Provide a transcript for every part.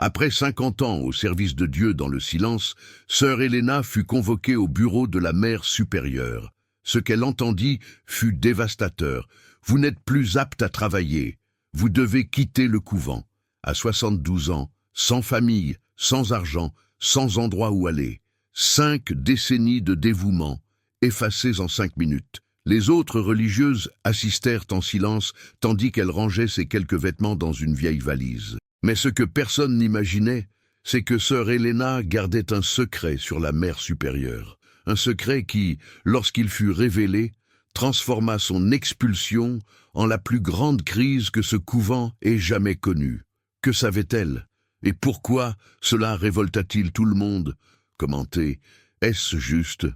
Après 50 ans au service de Dieu dans le silence, sœur Helena fut convoquée au bureau de la mère supérieure. Ce qu'elle entendit fut dévastateur. Vous n'êtes plus apte à travailler. Vous devez quitter le couvent. À 72 ans, sans famille, sans argent, sans endroit où aller. 5 décennies de dévouement, effacées en 5 minutes. Les autres religieuses assistèrent en silence, tandis qu'elle rangeait ses quelques vêtements dans une vieille valise. Mais ce que personne n'imaginait, c'est que sœur Helena gardait un secret sur la mère supérieure. Un secret qui, lorsqu'il fut révélé, transforma son expulsion en la plus grande crise que ce couvent ait jamais connue. Que savait-elle? Et pourquoi cela révolta-t-il tout le monde? Commenté, est-ce juste?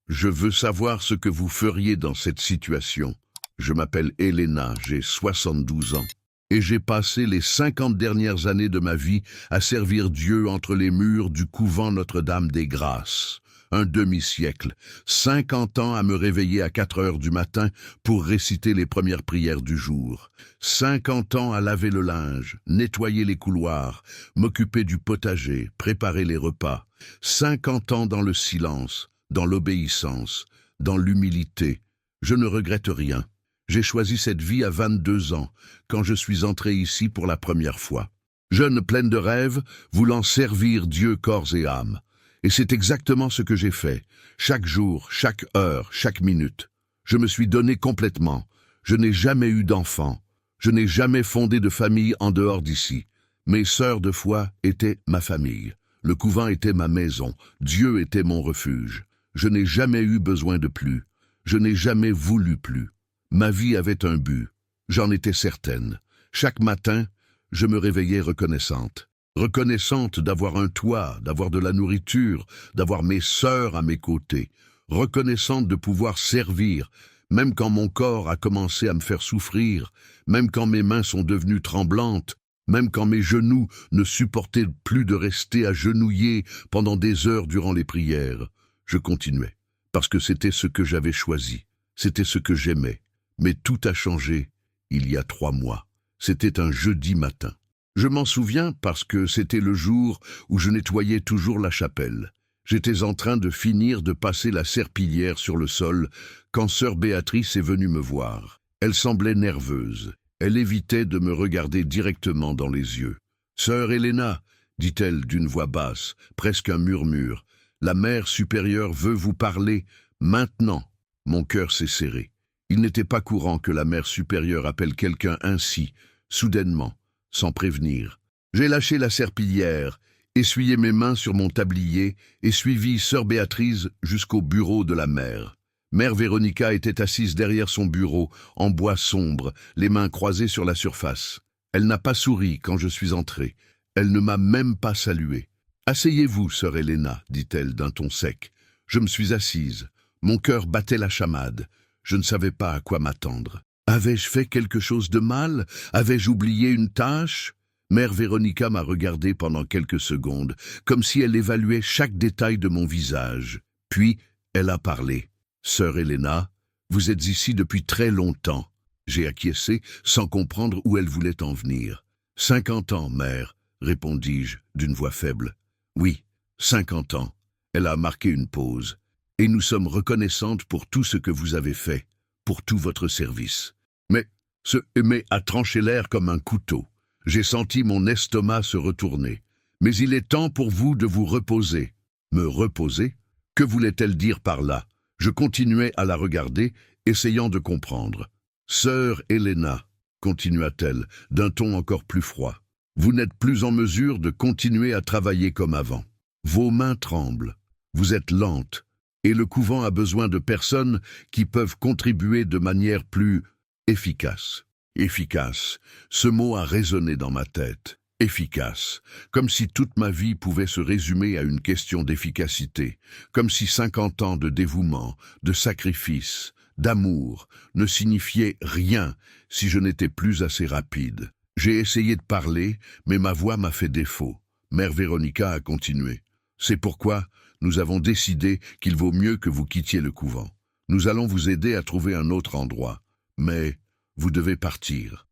Je veux savoir ce que vous feriez dans cette situation. Je m'appelle Helena, j'ai 72 ans. Et j'ai passé les 50 dernières années de ma vie à servir Dieu entre les murs du couvent Notre-Dame des Grâces. Un demi-siècle, 50 ans à me réveiller à 4 heures du matin pour réciter les premières prières du jour. 50 ans à laver le linge, nettoyer les couloirs, m'occuper du potager, préparer les repas. 50 ans dans le silence, dans l'obéissance, dans l'humilité. Je ne regrette rien. J'ai choisi cette vie à 22 ans, quand je suis entré ici pour la première fois. Jeune pleine de rêves, voulant servir Dieu corps et âme. Et c'est exactement ce que j'ai fait, chaque jour, chaque heure, chaque minute. Je me suis donné complètement. Je n'ai jamais eu d'enfant. Je n'ai jamais fondé de famille en dehors d'ici. Mes sœurs de foi étaient ma famille. Le couvent était ma maison. Dieu était mon refuge. Je n'ai jamais eu besoin de plus. Je n'ai jamais voulu plus. Ma vie avait un but. J'en étais certaine. Chaque matin, je me réveillais reconnaissante. Reconnaissante d'avoir un toit, d'avoir de la nourriture, d'avoir mes sœurs à mes côtés. Reconnaissante de pouvoir servir, même quand mon corps a commencé à me faire souffrir, même quand mes mains sont devenues tremblantes, même quand mes genoux ne supportaient plus de rester agenouillés pendant des heures durant les prières. Je continuais, parce que c'était ce que j'avais choisi, c'était ce que j'aimais. Mais tout a changé il y a 3 mois. C'était un jeudi matin. Je m'en souviens parce que c'était le jour où je nettoyais toujours la chapelle. J'étais en train de finir de passer la serpillière sur le sol quand sœur Béatrice est venue me voir. Elle semblait nerveuse. Elle évitait de me regarder directement dans les yeux. « Sœur Helena, dit-elle d'une voix basse, presque un murmure, la mère supérieure veut vous parler maintenant. » Mon cœur s'est serré. Il n'était pas courant que la mère supérieure appelle quelqu'un ainsi, soudainement, sans prévenir. J'ai lâché la serpillière, essuyé mes mains sur mon tablier et suivi sœur Béatrice jusqu'au bureau de la mère. Mère Véronica était assise derrière son bureau, en bois sombre, les mains croisées sur la surface. Elle n'a pas souri quand je suis entré. Elle ne m'a même pas salué. « Asseyez-vous, sœur Helena, dit-elle d'un ton sec. Je me suis assise. Mon cœur battait la chamade. Je ne savais pas à quoi m'attendre. Avais-je fait quelque chose de mal? Avais-je oublié une tâche? Mère Véronica m'a regardé pendant quelques secondes, comme si elle évaluait chaque détail de mon visage. Puis, elle a parlé. « Sœur Helena, vous êtes ici depuis très longtemps. » J'ai acquiescé, sans comprendre où elle voulait en venir. « 50 ans, mère, répondis-je d'une voix faible. « Oui, 50 ans. » Elle a marqué une pause. « Et nous sommes reconnaissantes pour tout ce que vous avez fait, pour tout votre service. » Mais ce « aimer » a tranché l'air comme un couteau. J'ai senti mon estomac se retourner. « Mais il est temps pour vous de vous reposer. » Me reposer? Que voulait-elle dire par là? Je continuais à la regarder, essayant de comprendre. « Sœur Helena, » continua-t-elle, d'un ton encore plus froid, « vous n'êtes plus en mesure de continuer à travailler comme avant. Vos mains tremblent, vous êtes lente, et le couvent a besoin de personnes qui peuvent contribuer de manière plus efficace. » Efficace, ce mot a résonné dans ma tête. Efficace, comme si toute ma vie pouvait se résumer à une question d'efficacité, comme si 50 ans de dévouement, de sacrifice, d'amour ne signifiaient rien si je n'étais plus assez rapide. J'ai essayé de parler, mais ma voix m'a fait défaut. Mère Véronica a continué. « C'est pourquoi nous avons décidé qu'il vaut mieux que vous quittiez le couvent. Nous allons vous aider à trouver un autre endroit. Mais vous devez partir,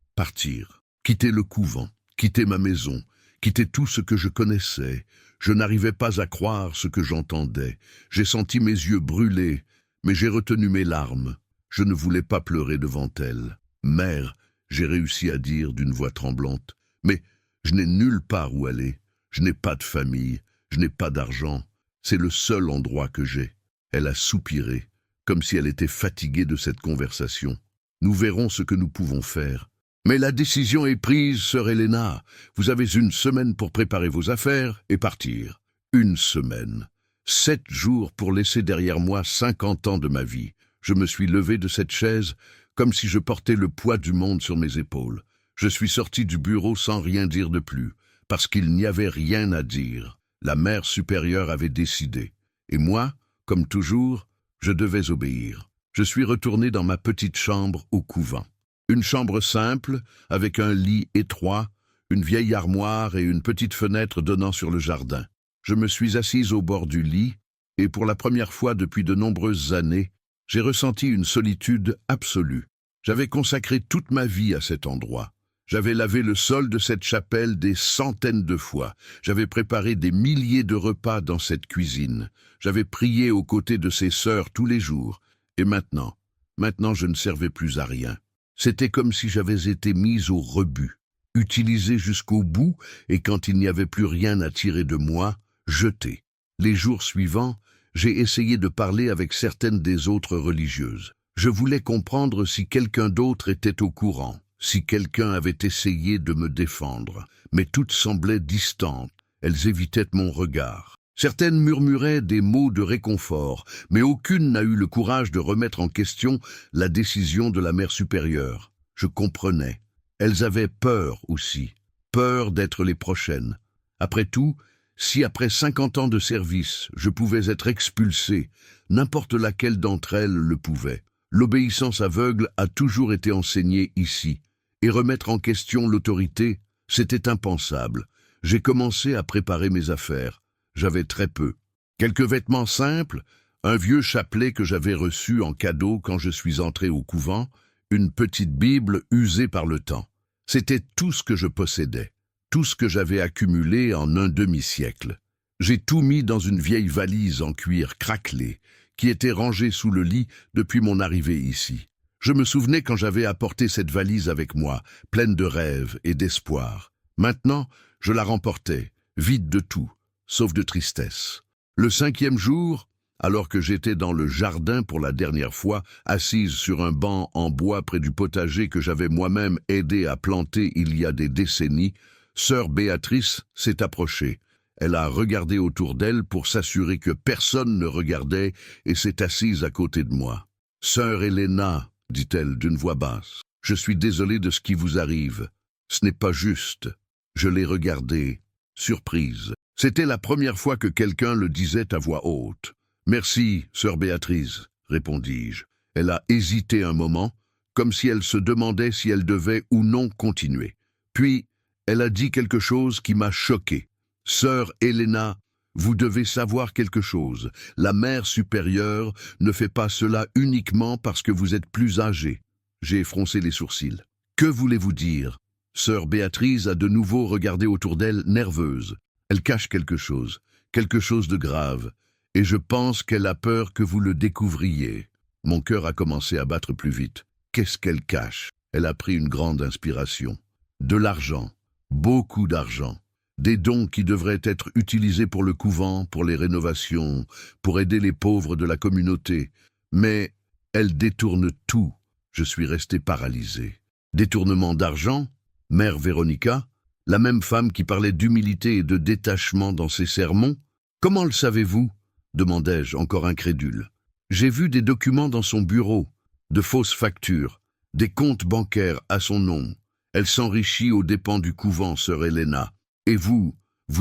quitter le couvent, quitter ma maison, quitter tout ce que je connaissais. Je n'arrivais pas à croire ce que j'entendais. J'ai senti mes yeux brûler, mais j'ai retenu mes larmes. Je ne voulais pas pleurer devant elle. « Mère », j'ai réussi à dire d'une voix tremblante, « mais je n'ai nulle part où aller. Je n'ai pas de famille, je n'ai pas d'argent. C'est le seul endroit que j'ai. » Elle a soupiré, comme si elle était fatiguée de cette conversation. « Nous verrons ce que nous pouvons faire. » « Mais la décision est prise, sœur Helena. Vous avez 1 semaine pour préparer vos affaires et partir. 1 semaine. 7 jours pour laisser derrière moi 50 ans de ma vie. » Je me suis levé de cette chaise comme si je portais le poids du monde sur mes épaules. Je suis sorti du bureau sans rien dire de plus, parce qu'il n'y avait rien à dire. La mère supérieure avait décidé. Et moi, comme toujours, je devais obéir. Je suis retourné dans ma petite chambre au couvent. Une chambre simple, avec un lit étroit, une vieille armoire et une petite fenêtre donnant sur le jardin. Je me suis assise au bord du lit, et pour la première fois depuis de nombreuses années, j'ai ressenti une solitude absolue. J'avais consacré toute ma vie à cet endroit. J'avais lavé le sol de cette chapelle des centaines de fois. J'avais préparé des milliers de repas dans cette cuisine. J'avais prié aux côtés de ces sœurs tous les jours. Et maintenant je ne servais plus à rien. C'était comme si j'avais été mise au rebut, utilisée jusqu'au bout, et quand il n'y avait plus rien à tirer de moi, jetée. Les jours suivants, j'ai essayé de parler avec certaines des autres religieuses. Je voulais comprendre si quelqu'un d'autre était au courant, si quelqu'un avait essayé de me défendre, mais toutes semblaient distantes, elles évitaient mon regard. Certaines murmuraient des mots de réconfort, mais aucune n'a eu le courage de remettre en question la décision de la mère supérieure. Je comprenais. Elles avaient peur aussi, peur d'être les prochaines. Après tout, si après 50 ans de service, je pouvais être expulsé, n'importe laquelle d'entre elles le pouvait. L'obéissance aveugle a toujours été enseignée ici, et remettre en question l'autorité, c'était impensable. J'ai commencé à préparer mes affaires. J'avais très peu. Quelques vêtements simples, un vieux chapelet que j'avais reçu en cadeau quand je suis entré au couvent, une petite Bible usée par le temps. C'était tout ce que je possédais, tout ce que j'avais accumulé en un demi-siècle. J'ai tout mis dans une vieille valise en cuir craquelé, qui était rangée sous le lit depuis mon arrivée ici. Je me souvenais quand j'avais apporté cette valise avec moi, pleine de rêves et d'espoir. Maintenant, je la remportais, vide de tout, sauf de tristesse. Le 5e jour, alors que j'étais dans le jardin pour la dernière fois, assise sur un banc en bois près du potager que j'avais moi-même aidé à planter il y a des décennies, sœur Béatrice s'est approchée. Elle a regardé autour d'elle pour s'assurer que personne ne regardait et s'est assise à côté de moi. « Sœur Helena », dit-elle d'une voix basse, « je suis désolée de ce qui vous arrive. Ce n'est pas juste. » Je l'ai regardée, surprise. C'était la première fois que quelqu'un le disait à voix haute. « Merci, sœur Béatrice », répondis-je. Elle a hésité un moment, comme si elle se demandait si elle devait ou non continuer. Puis, elle a dit quelque chose qui m'a choqué. « Sœur Helena, vous devez savoir quelque chose. La mère supérieure ne fait pas cela uniquement parce que vous êtes plus âgée. » J'ai froncé les sourcils. « Que voulez-vous dire ?» Sœur Béatrice a de nouveau regardé autour d'elle, nerveuse. Elle cache quelque chose de grave, et je pense qu'elle a peur que vous le découvriez. Mon cœur a commencé à battre plus vite. Qu'est-ce qu'elle cache? Elle a pris une grande inspiration. De l'argent, beaucoup d'argent. Des dons qui devraient être utilisés pour le couvent, pour les rénovations, pour aider les pauvres de la communauté. Mais elle détourne tout. Je suis resté paralysé. Détournement d'argent? Mère Véronica? La même femme qui parlait d'humilité et de détachement dans ses sermons? Comment le savez-vous? Demandai-je, encore incrédule. J'ai vu des documents dans son bureau, de fausses factures, des comptes bancaires à son nom. Elle s'enrichit aux dépens du couvent, sœur Helena. Et vous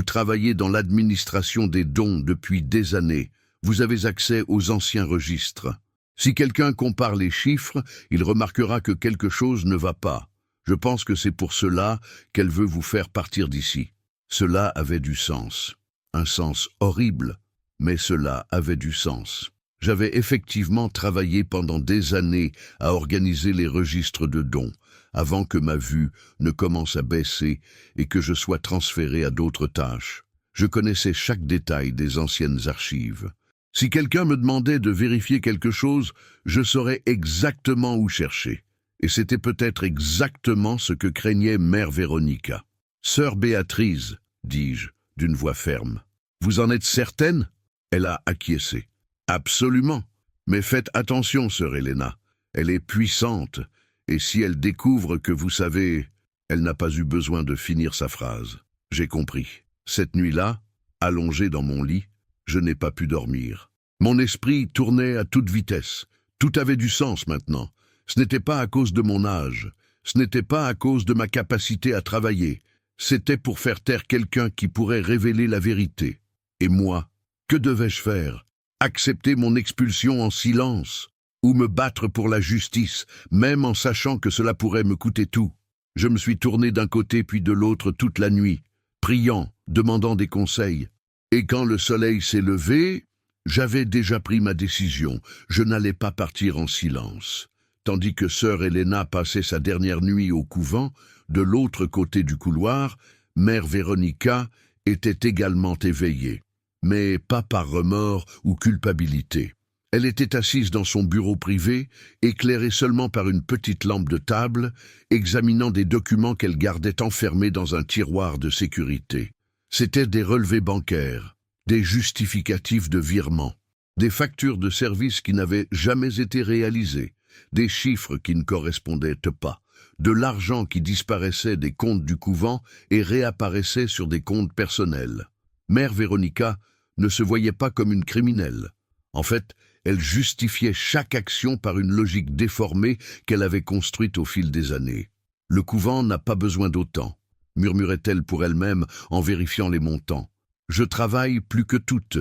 travaillez dans l'administration des dons depuis des années. Vous avez accès aux anciens registres. Si quelqu'un compare les chiffres, il remarquera que quelque chose ne va pas. Je pense que c'est pour cela qu'elle veut vous faire partir d'ici. Cela avait du sens. Un sens horrible, mais cela avait du sens. J'avais effectivement travaillé pendant des années à organiser les registres de dons, avant que ma vue ne commence à baisser et que je sois transféré à d'autres tâches. Je connaissais chaque détail des anciennes archives. Si quelqu'un me demandait de vérifier quelque chose, je saurais exactement où chercher. Et c'était peut-être exactement ce que craignait Mère Véronica. « Sœur Béatrice, dis-je, d'une voix ferme. Vous en êtes certaine ?» Elle a acquiescé. « Absolument. Mais faites attention, sœur Helena. Elle est puissante. Et si elle découvre que vous savez... » Elle n'a pas eu besoin de finir sa phrase. J'ai compris. Cette nuit-là, allongé dans mon lit, je n'ai pas pu dormir. Mon esprit tournait à toute vitesse. Tout avait du sens maintenant. Ce n'était pas à cause de mon âge. Ce n'était pas à cause de ma capacité à travailler. C'était pour faire taire quelqu'un qui pourrait révéler la vérité. Et moi, que devais-je faire? Accepter mon expulsion en silence? Ou me battre pour la justice, même en sachant que cela pourrait me coûter tout? Je me suis tourné d'un côté puis de l'autre toute la nuit, priant, demandant des conseils. Et quand le soleil s'est levé, j'avais déjà pris ma décision. Je n'allais pas partir en silence. Tandis que sœur Helena passait sa dernière nuit au couvent, de l'autre côté du couloir, mère Véronica était également éveillée, mais pas par remords ou culpabilité. Elle était assise dans son bureau privé, éclairée seulement par une petite lampe de table, examinant des documents qu'elle gardait enfermés dans un tiroir de sécurité. C'étaient des relevés bancaires, des justificatifs de virement, des factures de services qui n'avaient jamais été réalisées, des chiffres qui ne correspondaient pas, de l'argent qui disparaissait des comptes du couvent et réapparaissait sur des comptes personnels. Mère Véronica ne se voyait pas comme une criminelle. En fait, elle justifiait chaque action par une logique déformée qu'elle avait construite au fil des années. « Le couvent n'a pas besoin d'autant », murmurait-elle pour elle-même en vérifiant les montants. « Je travaille plus que toutes.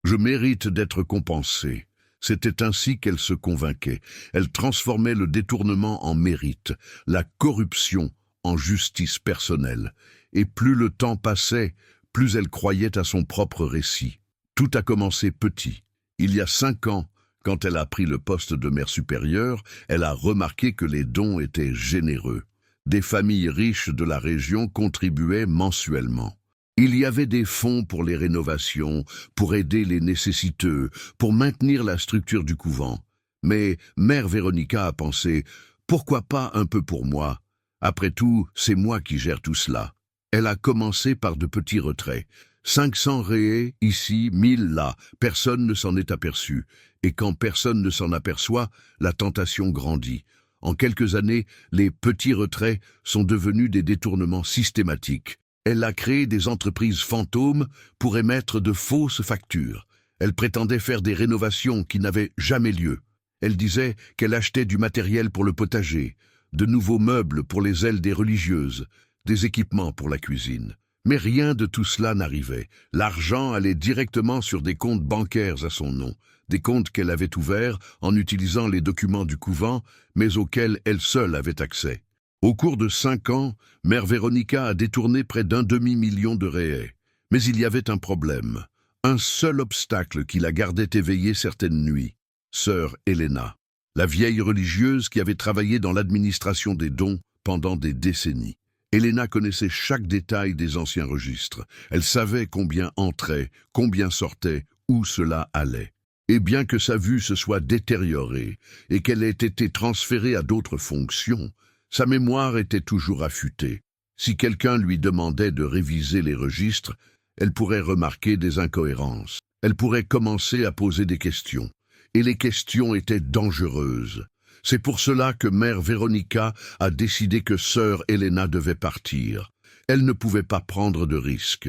Je mérite d'être compensée. » C'était ainsi qu'elle se convainquait. Elle transformait le détournement en mérite, la corruption en justice personnelle. Et plus le temps passait, plus elle croyait à son propre récit. Tout a commencé petit. Il y a 5 ans, quand elle a pris le poste de mère supérieure, elle a remarqué que les dons étaient généreux. Des familles riches de la région contribuaient mensuellement. Il y avait des fonds pour les rénovations, pour aider les nécessiteux, pour maintenir la structure du couvent. Mais mère Véronica a pensé « Pourquoi pas un peu pour moi? Après tout, c'est moi qui gère tout cela. » Elle a commencé par de petits retraits. 500 réés ici, 1000 là, personne ne s'en est aperçu. Et quand personne ne s'en aperçoit, la tentation grandit. En quelques années, les petits retraits sont devenus des détournements systématiques. Elle a créé des entreprises fantômes pour émettre de fausses factures. Elle prétendait faire des rénovations qui n'avaient jamais lieu. Elle disait qu'elle achetait du matériel pour le potager, de nouveaux meubles pour les ailes des religieuses, des équipements pour la cuisine. Mais rien de tout cela n'arrivait. L'argent allait directement sur des comptes bancaires à son nom, des comptes qu'elle avait ouverts en utilisant les documents du couvent, mais auxquels elle seule avait accès. Au cours de 5 ans, mère Véronica a détourné près d'1 demi-million de réais. Mais il y avait un problème, un seul obstacle qui la gardait éveillée certaines nuits. Sœur Helena, la vieille religieuse qui avait travaillé dans l'administration des dons pendant des décennies. Helena connaissait chaque détail des anciens registres. Elle savait combien entrait, combien sortait, où cela allait. Et bien que sa vue se soit détériorée et qu'elle ait été transférée à d'autres fonctions, sa mémoire était toujours affûtée. Si quelqu'un lui demandait de réviser les registres, elle pourrait remarquer des incohérences. Elle pourrait commencer à poser des questions. Et les questions étaient dangereuses. C'est pour cela que mère Véronica a décidé que sœur Helena devait partir. Elle ne pouvait pas prendre de risques.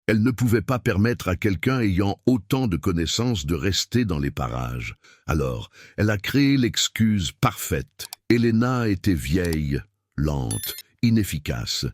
Elle ne pouvait pas permettre à quelqu'un ayant autant de connaissances de rester dans les parages. Alors, elle a créé l'excuse parfaite. Helena était vieille, lente, inefficace.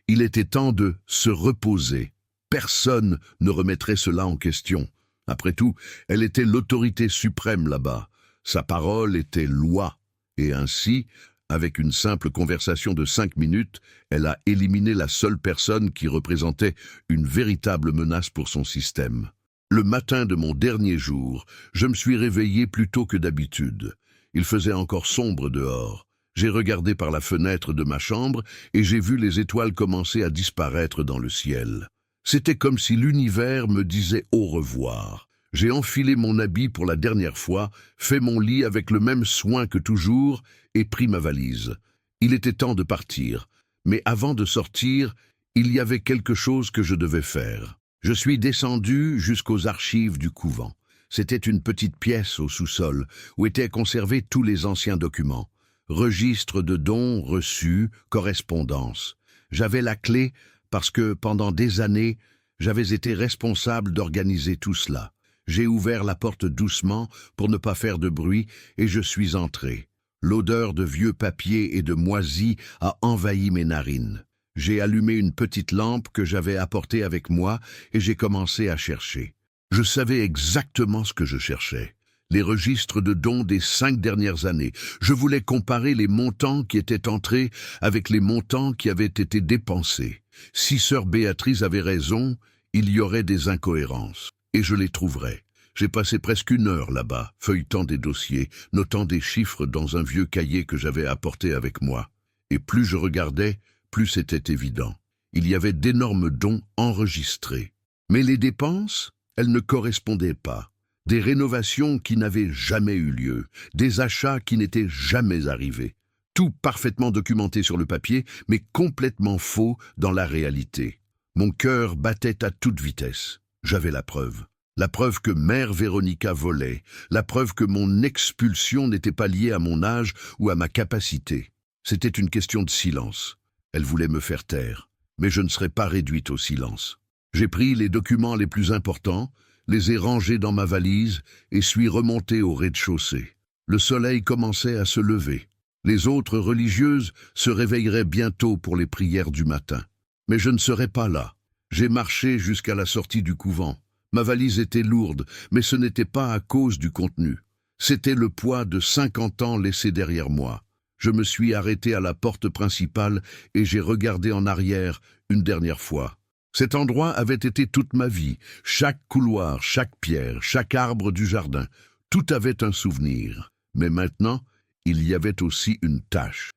Il était temps de se reposer. Personne ne remettrait cela en question. Après tout, elle était l'autorité suprême là-bas. Sa parole était loi. Et ainsi, avec une simple conversation de 5 minutes, elle a éliminé la seule personne qui représentait une véritable menace pour son système. Le matin de mon dernier jour, je me suis réveillé plus tôt que d'habitude. Il faisait encore sombre dehors. J'ai regardé par la fenêtre de ma chambre et j'ai vu les étoiles commencer à disparaître dans le ciel. C'était comme si l'univers me disait au revoir. J'ai enfilé mon habit pour la dernière fois, fait mon lit avec le même soin que toujours et pris ma valise. Il était temps de partir, mais avant de sortir, il y avait quelque chose que je devais faire. Je suis descendu jusqu'aux archives du couvent. C'était une petite pièce au sous-sol où étaient conservés tous les anciens documents. Registres de dons reçus, correspondances. J'avais la clé parce que pendant des années, j'avais été responsable d'organiser tout cela. J'ai ouvert la porte doucement pour ne pas faire de bruit et je suis entré. L'odeur de vieux papier et de moisi a envahi mes narines. J'ai allumé une petite lampe que j'avais apportée avec moi et j'ai commencé à chercher. Je savais exactement ce que je cherchais. Les registres de dons des 5 dernières années. Je voulais comparer les montants qui étaient entrés avec les montants qui avaient été dépensés. Si sœur Béatrice avait raison, il y aurait des incohérences. Et je les trouverais. J'ai passé presque 1 heure là-bas, feuilletant des dossiers, notant des chiffres dans un vieux cahier que j'avais apporté avec moi. Et plus je regardais, plus c'était évident. Il y avait d'énormes dons enregistrés. Mais les dépenses, elles ne correspondaient pas. Des rénovations qui n'avaient jamais eu lieu, des achats qui n'étaient jamais arrivés. Tout parfaitement documenté sur le papier, mais complètement faux dans la réalité. Mon cœur battait à toute vitesse. J'avais la preuve. La preuve que mère Véronica volait. La preuve que mon expulsion n'était pas liée à mon âge ou à ma capacité. C'était une question de silence. Elle voulait me faire taire. Mais je ne serais pas réduite au silence. J'ai pris les documents les plus importants, les ai rangés dans ma valise et suis remonté au rez-de-chaussée. Le soleil commençait à se lever. Les autres religieuses se réveilleraient bientôt pour les prières du matin. Mais je ne serais pas là. J'ai marché jusqu'à la sortie du couvent. Ma valise était lourde, mais ce n'était pas à cause du contenu. C'était le poids de 50 ans laissé derrière moi. Je me suis arrêté à la porte principale et j'ai regardé en arrière une dernière fois. Cet endroit avait été toute ma vie. Chaque couloir, chaque pierre, chaque arbre du jardin, tout avait un souvenir. Mais maintenant, il y avait aussi une tache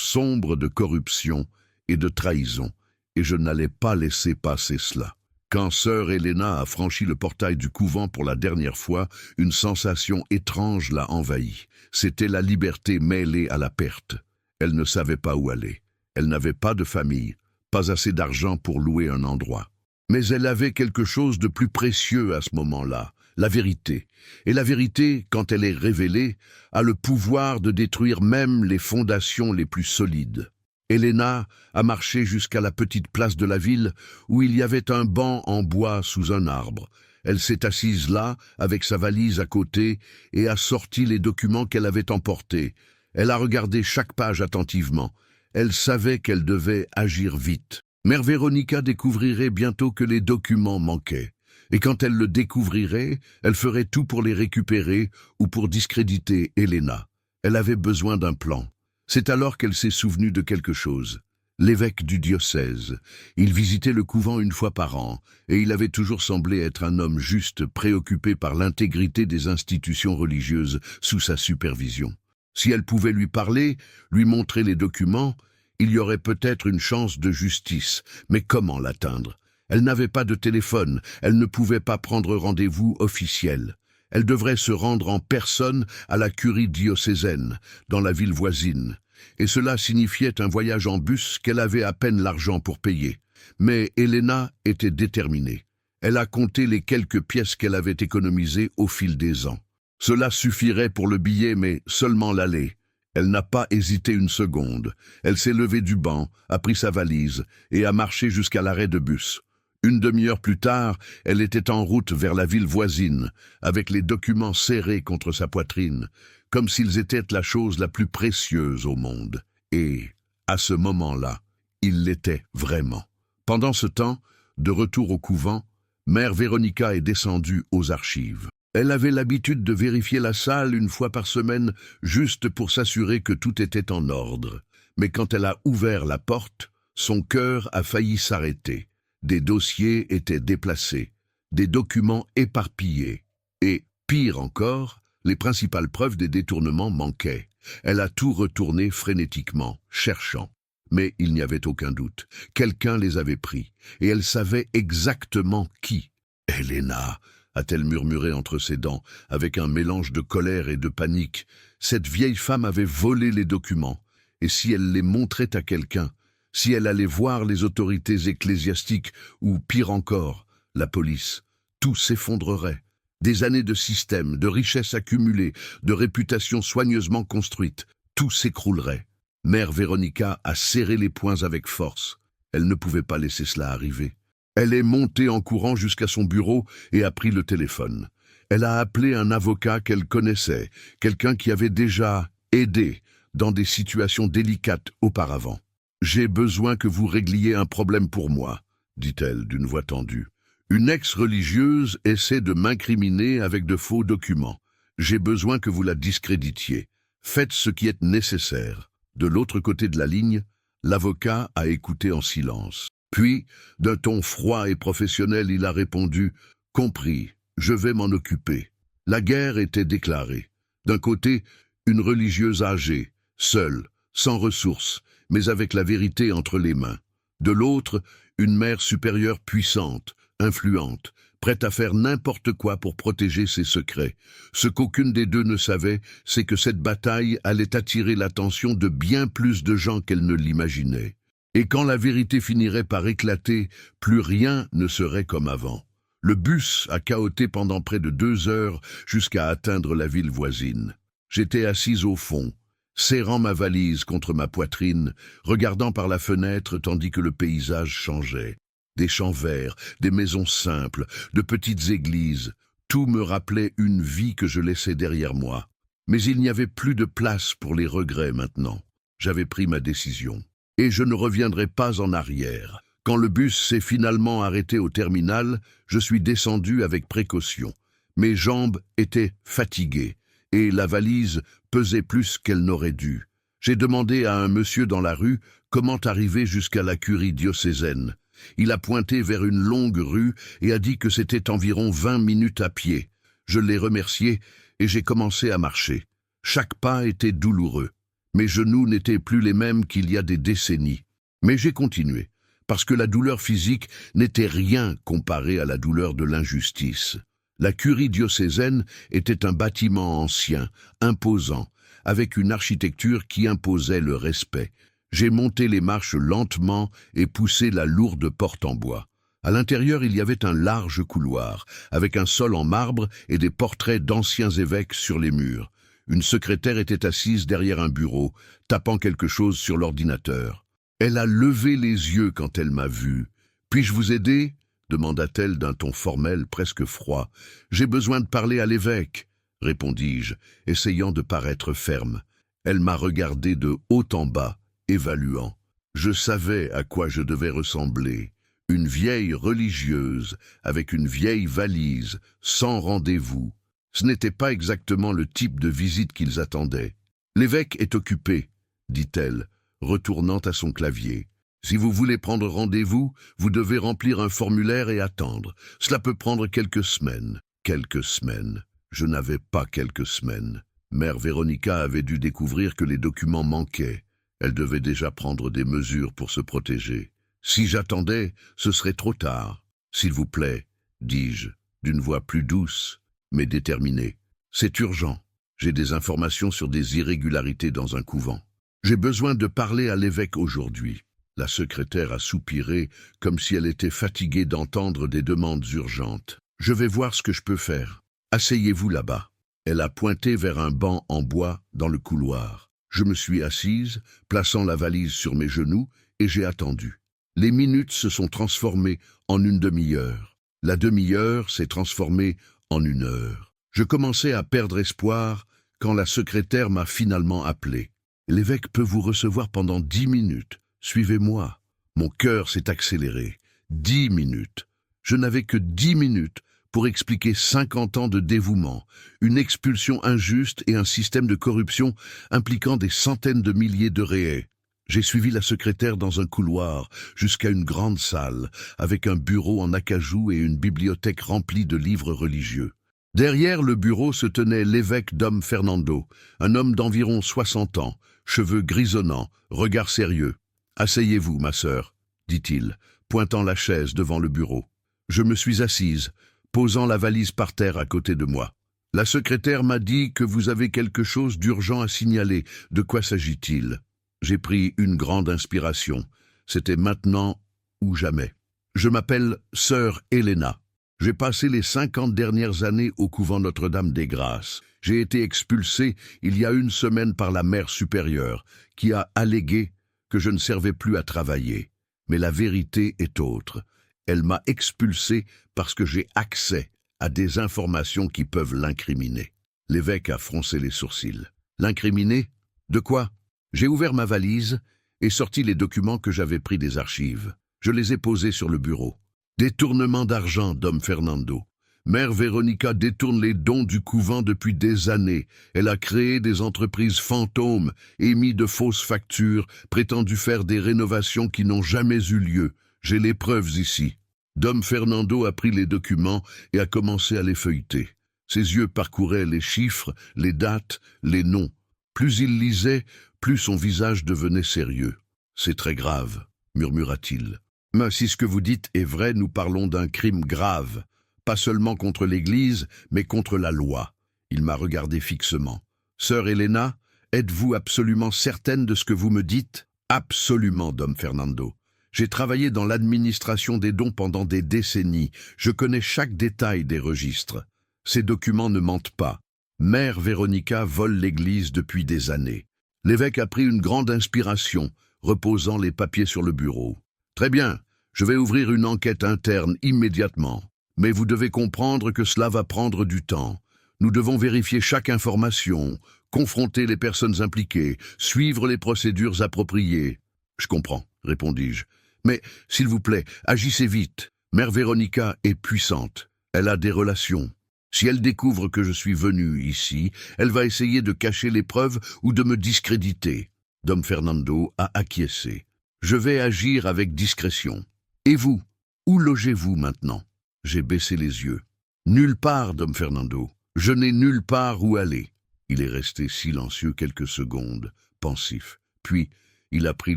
sombre de corruption et de trahison, et je n'allais pas laisser passer cela. Quand sœur Helena a franchi le portail du couvent pour la dernière fois, une sensation étrange l'a envahie. C'était la liberté mêlée à la perte. Elle ne savait pas où aller. Elle n'avait pas de famille, pas assez d'argent pour louer un endroit. Mais elle avait quelque chose de plus précieux à ce moment-là, la vérité. Et la vérité, quand elle est révélée, a le pouvoir de détruire même les fondations les plus solides. Helena a marché jusqu'à la petite place de la ville où il y avait un banc en bois sous un arbre. Elle s'est assise là, avec sa valise à côté, et a sorti les documents qu'elle avait emportés. Elle a regardé chaque page attentivement. Elle savait qu'elle devait agir vite. Mère Véronica découvrirait bientôt que les documents manquaient. Et quand elle le découvrirait, elle ferait tout pour les récupérer ou pour discréditer Helena. Elle avait besoin d'un plan. C'est alors qu'elle s'est souvenue de quelque chose. L'évêque du diocèse. Il visitait le couvent 1 fois par an, et il avait toujours semblé être un homme juste, préoccupé par l'intégrité des institutions religieuses sous sa supervision. Si elle pouvait lui parler, lui montrer les documents, il y aurait peut-être une chance de justice. Mais comment l'atteindre? Elle n'avait pas de téléphone, elle ne pouvait pas prendre rendez-vous officiel. Elle devrait se rendre en personne à la curie diocésaine, dans la ville voisine. Et cela signifiait un voyage en bus qu'elle avait à peine l'argent pour payer. Mais Helena était déterminée. Elle a compté les quelques pièces qu'elle avait économisées au fil des ans. Cela suffirait pour le billet, mais seulement l'aller. Elle n'a pas hésité une seconde. Elle s'est levée du banc, a pris sa valise et a marché jusqu'à l'arrêt de bus. 1 demi-heure plus tard, elle était en route vers la ville voisine, avec les documents serrés contre sa poitrine, comme s'ils étaient la chose la plus précieuse au monde. Et, à ce moment-là, ils l'étaient vraiment. Pendant ce temps, de retour au couvent, mère Véronica est descendue aux archives. Elle avait l'habitude de vérifier la salle 1 fois par semaine, juste pour s'assurer que tout était en ordre. Mais quand elle a ouvert la porte, son cœur a failli s'arrêter. Des dossiers étaient déplacés. des documents éparpillés. Et, pire encore, les principales preuves des détournements manquaient. Elle a tout retourné frénétiquement, cherchant. Mais il n'y avait aucun doute. Quelqu'un les avait pris, et elle savait exactement qui. « Elena !» a-t-elle murmuré entre ses dents, avec un mélange de colère et de panique. Cette vieille femme avait volé les documents, et si elle les montrait à quelqu'un, si elle allait voir les autorités ecclésiastiques, ou pire encore, la police, tout s'effondrerait. Des années de système, de richesses accumulées, de réputation soigneusement construite, tout s'écroulerait. Mère Véronica a serré les poings avec force. Elle ne pouvait pas laisser cela arriver. Elle est montée en courant jusqu'à son bureau et a pris le téléphone. Elle a appelé un avocat qu'elle connaissait, quelqu'un qui avait déjà aidé dans des situations délicates auparavant. « J'ai besoin que vous régliez un problème pour moi », dit-elle d'une voix tendue. « Une ex-religieuse essaie de m'incriminer avec de faux documents. J'ai besoin que vous la discréditiez. Faites ce qui est nécessaire. » De l'autre côté de la ligne, l'avocat a écouté en silence. Puis, d'un ton froid et professionnel, il a répondu « Compris, je vais m'en occuper. » La guerre était déclarée. D'un côté, une religieuse âgée, seule, sans ressources, mais avec la vérité entre les mains. De l'autre, une mère supérieure puissante, influente, prête à faire n'importe quoi pour protéger ses secrets. Ce qu'aucune des deux ne savait, c'est que cette bataille allait attirer l'attention de bien plus de gens qu'elle ne l'imaginait. Et quand la vérité finirait par éclater, plus rien ne serait comme avant. Le bus a cahoté pendant près de 2 heures jusqu'à atteindre la ville voisine. J'étais assise au fond, serrant ma valise contre ma poitrine, regardant par la fenêtre tandis que le paysage changeait. Des champs verts, des maisons simples, de petites églises, tout me rappelait une vie que je laissais derrière moi. Mais il n'y avait plus de place pour les regrets maintenant. J'avais pris ma décision. Et je ne reviendrai pas en arrière. Quand le bus s'est finalement arrêté au terminal, je suis descendu avec précaution. Mes jambes étaient fatiguées, et la valise pesait plus qu'elle n'aurait dû. J'ai demandé à un monsieur dans la rue comment arriver jusqu'à la curie diocésaine. Il a pointé vers une longue rue et a dit que c'était environ 20 minutes à pied. Je l'ai remercié et j'ai commencé à marcher. Chaque pas était douloureux. Mes genoux n'étaient plus les mêmes qu'il y a des décennies. Mais j'ai continué, parce que la douleur physique n'était rien comparée à la douleur de l'injustice. La curie diocésaine était un bâtiment ancien, imposant, avec une architecture qui imposait le respect. J'ai monté les marches lentement et poussé la lourde porte en bois. À l'intérieur, il y avait un large couloir, avec un sol en marbre et des portraits d'anciens évêques sur les murs. Une secrétaire était assise derrière un bureau, tapant quelque chose sur l'ordinateur. Elle a levé les yeux quand elle m'a vu. « Puis-je vous aider ?» demanda-t-elle d'un ton formel, presque froid. « J'ai besoin de parler à l'évêque, » répondis-je, essayant de paraître ferme. Elle m'a regardé de haut en bas, évaluant. Je savais à quoi je devais ressembler. Une vieille religieuse, avec une vieille valise, sans rendez-vous. Ce n'était pas exactement le type de visite qu'ils attendaient. « L'évêque est occupé, » dit-elle, retournant à son clavier. « Si vous voulez prendre rendez-vous, vous devez remplir un formulaire et attendre. Cela peut prendre quelques semaines. » Quelques semaines. Je n'avais pas quelques semaines. Mère Véronica avait dû découvrir que les documents manquaient. Elle devait déjà prendre des mesures pour se protéger. Si j'attendais, ce serait trop tard. « S'il vous plaît, » dis-je, d'une voix plus douce, mais déterminée. « C'est urgent. J'ai des informations sur des irrégularités dans un couvent. J'ai besoin de parler à l'évêque aujourd'hui. » La secrétaire a soupiré, comme si elle était fatiguée d'entendre des demandes urgentes. « Je vais voir ce que je peux faire. Asseyez-vous là-bas. » Elle a pointé vers un banc en bois dans le couloir. Je me suis assise, plaçant la valise sur mes genoux, et j'ai attendu. Les minutes se sont transformées en une demi-heure. La demi-heure s'est transformée en 1 heure. Je commençais à perdre espoir quand la secrétaire m'a finalement appelé. « L'évêque peut vous recevoir pendant 10 minutes. Suivez-moi. » Mon cœur s'est accéléré. 10 minutes. Je n'avais que 10 minutes pour expliquer 50 ans de dévouement, une expulsion injuste et un système de corruption impliquant des centaines de milliers de réels. J'ai suivi la secrétaire dans un couloir jusqu'à une grande salle, avec un bureau en acajou et une bibliothèque remplie de livres religieux. Derrière le bureau se tenait l'évêque Dom Fernando, un homme d'environ 60 ans, cheveux grisonnants, regard sérieux. « Asseyez-vous, ma sœur, » dit-il, pointant la chaise devant le bureau. Je me suis assise, posant la valise par terre à côté de moi. La secrétaire m'a dit que vous avez quelque chose d'urgent à signaler. De quoi s'agit-il ? J'ai pris une grande inspiration. C'était maintenant ou jamais. Je m'appelle Sœur Helena. J'ai passé les 50 dernières années au couvent Notre-Dame des Grâces. J'ai été expulsé il y a une semaine par la mère supérieure, qui a allégué que je ne servais plus à travailler. Mais la vérité est autre. Elle m'a expulsé parce que j'ai accès à des informations qui peuvent l'incriminer. L'évêque a froncé les sourcils. L'incriminer ? De quoi ? J'ai ouvert ma valise et sorti les documents que j'avais pris des archives. Je les ai posés sur le bureau. Détournement d'argent, Dom Fernando. Mère Véronica détourne les dons du couvent depuis des années. Elle a créé des entreprises fantômes, émis de fausses factures, prétendu faire des rénovations qui n'ont jamais eu lieu. J'ai les preuves ici. Dom Fernando a pris les documents et a commencé à les feuilleter. Ses yeux parcouraient les chiffres, les dates, les noms. Plus il lisait, plus son visage devenait sérieux. « C'est très grave », murmura-t-il. « Mais si ce que vous dites est vrai, nous parlons d'un crime grave, pas seulement contre l'Église, mais contre la loi. » Il m'a regardé fixement. « Sœur Helena, êtes-vous absolument certaine de ce que vous me dites ?»« Absolument, Dom Fernando. J'ai travaillé dans l'administration des dons pendant des décennies. Je connais chaque détail des registres. Ces documents ne mentent pas. Mère Véronica vole l'Église depuis des années. » L'évêque a pris une grande inspiration, reposant les papiers sur le bureau. « Très bien, je vais ouvrir une enquête interne immédiatement. Mais vous devez comprendre que cela va prendre du temps. Nous devons vérifier chaque information, confronter les personnes impliquées, suivre les procédures appropriées. »« Je comprends, » répondis-je. « Mais, s'il vous plaît, agissez vite. Mère Véronica est puissante. Elle a des relations. Si elle découvre que je suis venu ici, elle va essayer de cacher les preuves ou de me discréditer. » Dom Fernando a acquiescé. « Je vais agir avec discrétion. Et vous, où logez-vous maintenant ?» J'ai baissé les yeux. « Nulle part, Dom Fernando. Je n'ai nulle part où aller. » Il est resté silencieux quelques secondes, pensif. Puis, il a pris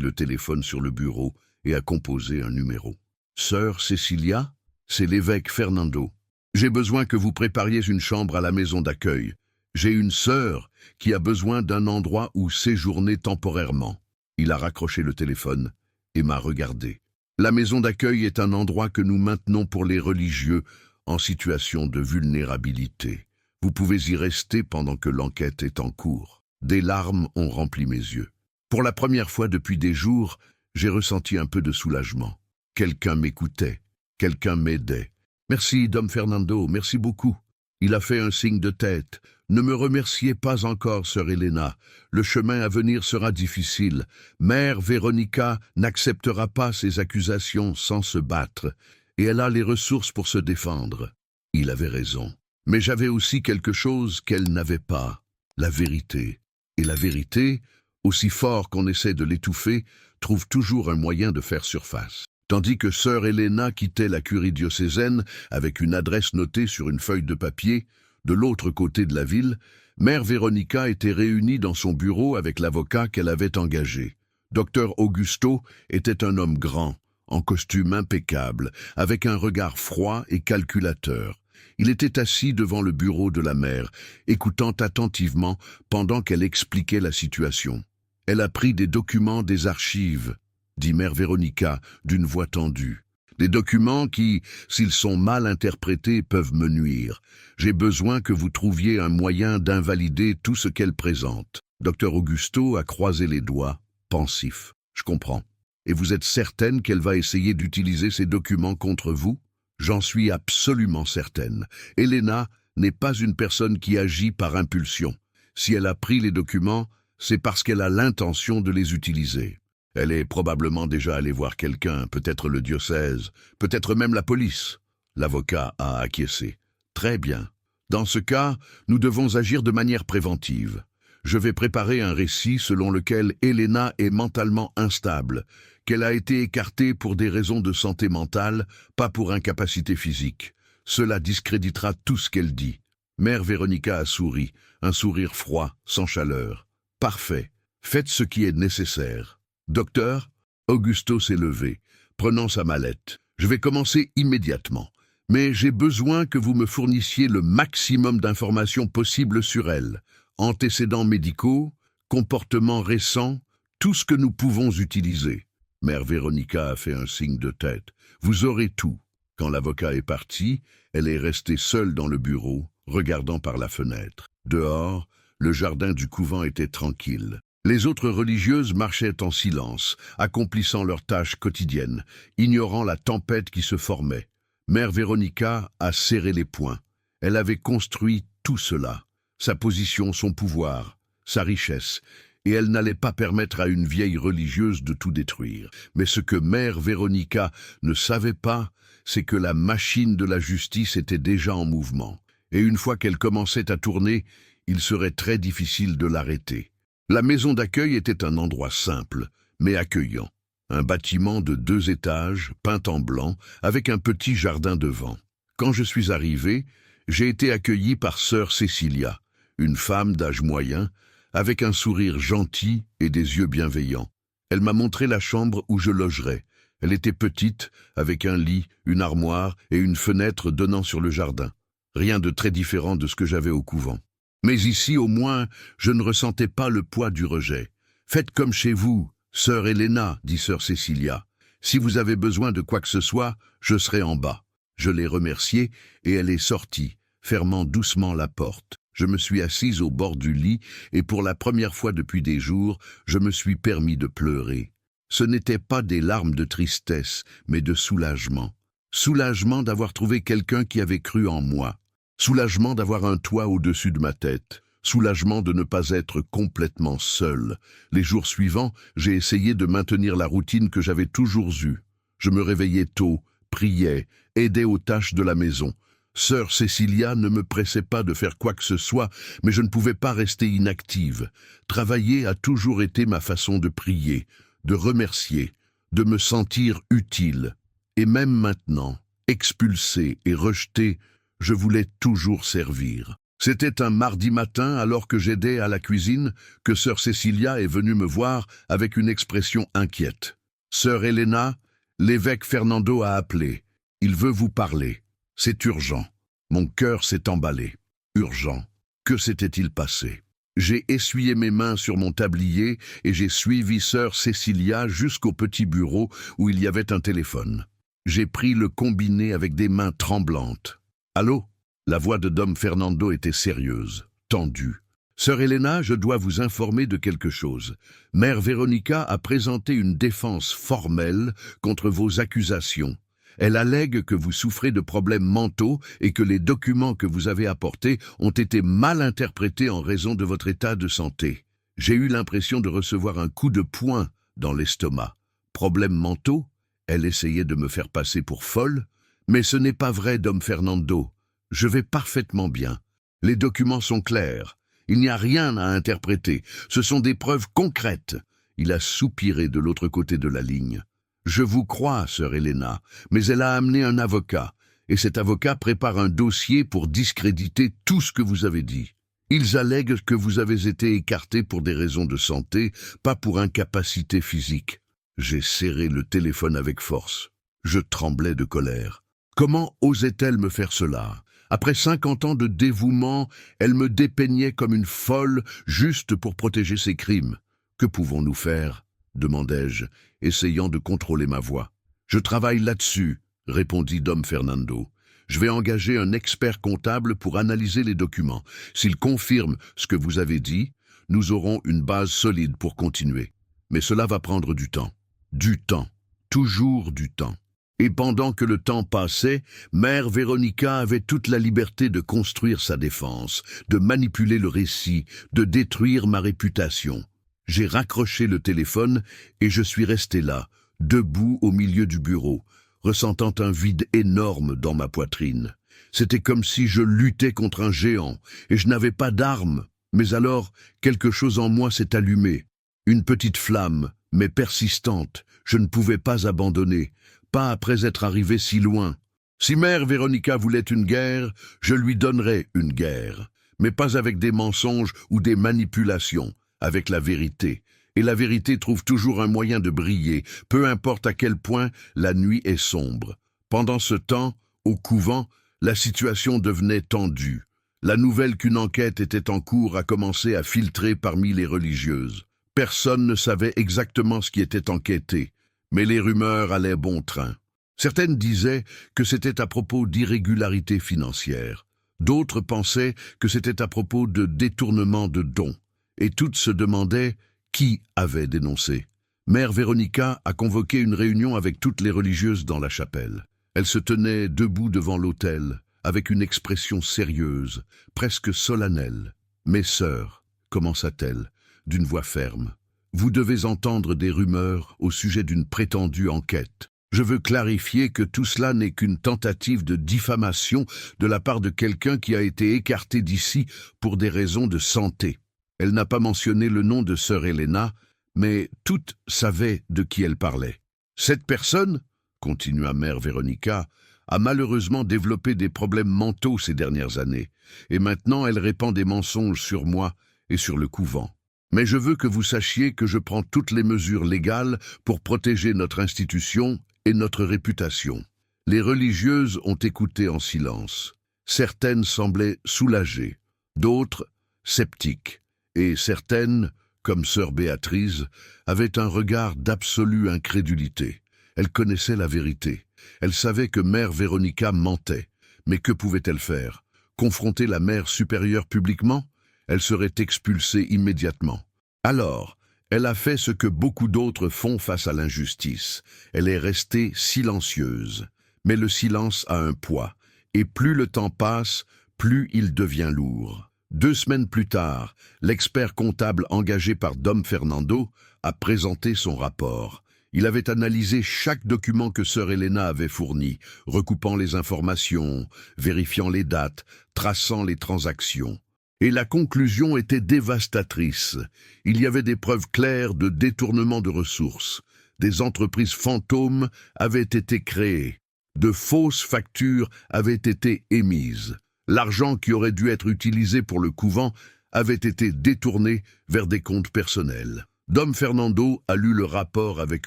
le téléphone sur le bureau et a composé un numéro. « Sœur Cecilia, c'est l'évêque Fernando. J'ai besoin que vous prépariez une chambre à la maison d'accueil. J'ai une sœur qui a besoin d'un endroit où séjourner temporairement. » Il a raccroché le téléphone et m'a regardé. « La maison d'accueil est un endroit que nous maintenons pour les religieux en situation de vulnérabilité. Vous pouvez y rester pendant que l'enquête est en cours. » Des larmes ont rempli mes yeux. Pour la première fois depuis des jours, j'ai ressenti un peu de soulagement. Quelqu'un m'écoutait, quelqu'un m'aidait. « Merci, Dom Fernando, merci beaucoup. » Il a fait un signe de tête. « Ne me remerciez pas encore, sœur Helena. Le chemin à venir sera difficile. Mère Véronica n'acceptera pas ces accusations sans se battre, et elle a les ressources pour se défendre. » Il avait raison. Mais j'avais aussi quelque chose qu'elle n'avait pas, la vérité. Et la vérité, aussi fort qu'on essaie de l'étouffer, trouve toujours un moyen de faire surface. Tandis que sœur Helena quittait la curie diocésaine avec une adresse notée sur une feuille de papier, de l'autre côté de la ville, mère Véronica était réunie dans son bureau avec l'avocat qu'elle avait engagé. Docteur Augusto était un homme grand, en costume impeccable, avec un regard froid et calculateur. Il était assis devant le bureau de la mère, écoutant attentivement pendant qu'elle expliquait la situation. Elle a pris des documents des archives, dit mère Véronica d'une voix tendue. Des documents qui, s'ils sont mal interprétés, peuvent me nuire. J'ai besoin que vous trouviez un moyen d'invalider tout ce qu'elle présente. Docteur Augusto a croisé les doigts, pensif. Je comprends. Et vous êtes certaine qu'elle va essayer d'utiliser ces documents contre vous ? J'en suis absolument certaine. Helena n'est pas une personne qui agit par impulsion. Si elle a pris les documents, c'est parce qu'elle a l'intention de les utiliser. Elle est probablement déjà allée voir quelqu'un, peut-être le diocèse, peut-être même la police. L'avocat a acquiescé. Très bien. Dans ce cas, nous devons agir de manière préventive. Je vais préparer un récit selon lequel Elena est mentalement instable, qu'elle a été écartée pour des raisons de santé mentale, pas pour incapacité physique. Cela discréditera tout ce qu'elle dit. Mère Véronica a souri, un sourire froid, sans chaleur. Parfait. Faites ce qui est nécessaire. Docteur, Augusto s'est levé, prenant sa mallette. Je vais commencer immédiatement, mais j'ai besoin que vous me fournissiez le maximum d'informations possibles sur elle. Antécédents médicaux, comportements récents, tout ce que nous pouvons utiliser. Mère Véronica a fait un signe de tête. Vous aurez tout. Quand l'avocat est parti, elle est restée seule dans le bureau, regardant par la fenêtre. Dehors, le jardin du couvent était tranquille. Les autres religieuses marchaient en silence, accomplissant leurs tâches quotidiennes, ignorant la tempête qui se formait. Mère Véronica a serré les poings. Elle avait construit tout cela, sa position, son pouvoir, sa richesse, et elle n'allait pas permettre à une vieille religieuse de tout détruire. Mais ce que Mère Véronica ne savait pas, c'est que la machine de la justice était déjà en mouvement. Et une fois qu'elle commençait à tourner, il serait très difficile de l'arrêter. La maison d'accueil était un endroit simple, mais accueillant. Un bâtiment de 2 étages, peint en blanc, avec un petit jardin devant. Quand je suis arrivé, j'ai été accueilli par sœur Cécilia, une femme d'âge moyen, avec un sourire gentil et des yeux bienveillants. Elle m'a montré la chambre où je logerais. Elle était petite, avec un lit, une armoire et une fenêtre donnant sur le jardin. Rien de très différent de ce que j'avais au couvent. Mais ici, au moins, je ne ressentais pas le poids du rejet. « Faites comme chez vous, sœur Elena, dit sœur Cécilia. Si vous avez besoin de quoi que ce soit, je serai en bas. » Je l'ai remerciée et elle est sortie, fermant doucement la porte. Je me suis assise au bord du lit et pour la première fois depuis des jours, je me suis permis de pleurer. Ce n'étaient pas des larmes de tristesse, mais de soulagement. Soulagement d'avoir trouvé quelqu'un qui avait cru en moi. Soulagement d'avoir un toit au-dessus de ma tête. Soulagement de ne pas être complètement seul. Les jours suivants, j'ai essayé de maintenir la routine que j'avais toujours eue. Je me réveillais tôt, priais, aidais aux tâches de la maison. Sœur Cécilia ne me pressait pas de faire quoi que ce soit, mais je ne pouvais pas rester inactive. Travailler a toujours été ma façon de prier, de remercier, de me sentir utile. Et même maintenant, expulsé et rejeté, je voulais toujours servir. C'était un mardi matin, alors que j'aidais à la cuisine, que sœur Cécilia est venue me voir avec une expression inquiète. « Sœur Elena, l'évêque Fernando a appelé. Il veut vous parler. C'est urgent. » Mon cœur s'est emballé. Urgent. Que s'était-il passé? J'ai essuyé mes mains sur mon tablier et j'ai suivi sœur Cécilia jusqu'au petit bureau où il y avait un téléphone. J'ai pris le combiné avec des mains tremblantes. « Allô ?» La voix de Dom Fernando était sérieuse, tendue. « Sœur Elena, je dois vous informer de quelque chose. Mère Véronica a présenté une défense formelle contre vos accusations. Elle allègue que vous souffrez de problèmes mentaux et que les documents que vous avez apportés ont été mal interprétés en raison de votre état de santé. J'ai eu l'impression de recevoir un coup de poing dans l'estomac. Problèmes mentaux? Elle essayait de me faire passer pour folle. Mais ce n'est pas vrai, Dom Fernando. Je vais parfaitement bien. Les documents sont clairs. Il n'y a rien à interpréter. Ce sont des preuves concrètes. » Il a soupiré de l'autre côté de la ligne. « Je vous crois, sœur Elena, mais elle a amené un avocat, et cet avocat prépare un dossier pour discréditer tout ce que vous avez dit. Ils allèguent que vous avez été écarté pour des raisons de santé, pas pour incapacité physique. » J'ai serré le téléphone avec force. Je tremblais de colère. Comment osait-elle me faire cela? Après 50 ans de dévouement, elle me dépeignait comme une folle juste pour protéger ses crimes. « Que pouvons-nous faire ?» demandai-je, essayant de contrôler ma voix. « Je travaille là-dessus, » répondit Dom Fernando. « Je vais engager un expert comptable pour analyser les documents. S'il confirme ce que vous avez dit, nous aurons une base solide pour continuer. Mais cela va prendre du temps. Du temps. Toujours du temps. » Et pendant que le temps passait, Mère Véronica avait toute la liberté de construire sa défense, de manipuler le récit, de détruire ma réputation. J'ai raccroché le téléphone et je suis resté là, debout au milieu du bureau, ressentant un vide énorme dans ma poitrine. C'était comme si je luttais contre un géant et je n'avais pas d'armes. Mais alors, quelque chose en moi s'est allumé. Une petite flamme, mais persistante, je ne pouvais pas abandonner, pas après être arrivé si loin. Si mère Véronica voulait une guerre, je lui donnerais une guerre, mais pas avec des mensonges ou des manipulations, avec la vérité. Et la vérité trouve toujours un moyen de briller, peu importe à quel point la nuit est sombre. Pendant ce temps, au couvent, la situation devenait tendue. La nouvelle qu'une enquête était en cours a commencé à filtrer parmi les religieuses. Personne ne savait exactement ce qui était enquêté, mais les rumeurs allaient bon train. Certaines disaient que c'était à propos d'irrégularités financières. D'autres pensaient que c'était à propos de détournement de dons. Et toutes se demandaient qui avait dénoncé. Mère Véronica a convoqué une réunion avec toutes les religieuses dans la chapelle. Elle se tenait debout devant l'autel, avec une expression sérieuse, presque solennelle. « Mes sœurs, commença-t-elle, d'une voix ferme, vous devez entendre des rumeurs au sujet d'une prétendue enquête. Je veux clarifier que tout cela n'est qu'une tentative de diffamation de la part de quelqu'un qui a été écarté d'ici pour des raisons de santé. » Elle n'a pas mentionné le nom de sœur Helena, mais toutes savaient de qui elle parlait. « Cette personne, continua mère Véronica, a malheureusement développé des problèmes mentaux ces dernières années, et maintenant elle répand des mensonges sur moi et sur le couvent. Mais je veux que vous sachiez que je prends toutes les mesures légales pour protéger notre institution et notre réputation. » Les religieuses ont écouté en silence. Certaines semblaient soulagées, d'autres sceptiques, et certaines, comme sœur Béatrice, avaient un regard d'absolue incrédulité. Elle connaissait la vérité. Elle savait que mère Véronica mentait. Mais que pouvait-elle faire? Confronter la mère supérieure publiquement? Elle serait expulsée immédiatement. Alors, elle a fait ce que beaucoup d'autres font face à l'injustice. Elle est restée silencieuse. Mais le silence a un poids, et plus le temps passe, plus il devient lourd. 2 semaines plus tard, l'expert comptable engagé par Dom Fernando a présenté son rapport. Il avait analysé chaque document que sœur Helena avait fourni, recoupant les informations, vérifiant les dates, traçant les transactions. Et la conclusion était dévastatrice. Il y avait des preuves claires de détournement de ressources. Des entreprises fantômes avaient été créées. De fausses factures avaient été émises. L'argent qui aurait dû être utilisé pour le couvent avait été détourné vers des comptes personnels. Dom Fernando a lu le rapport avec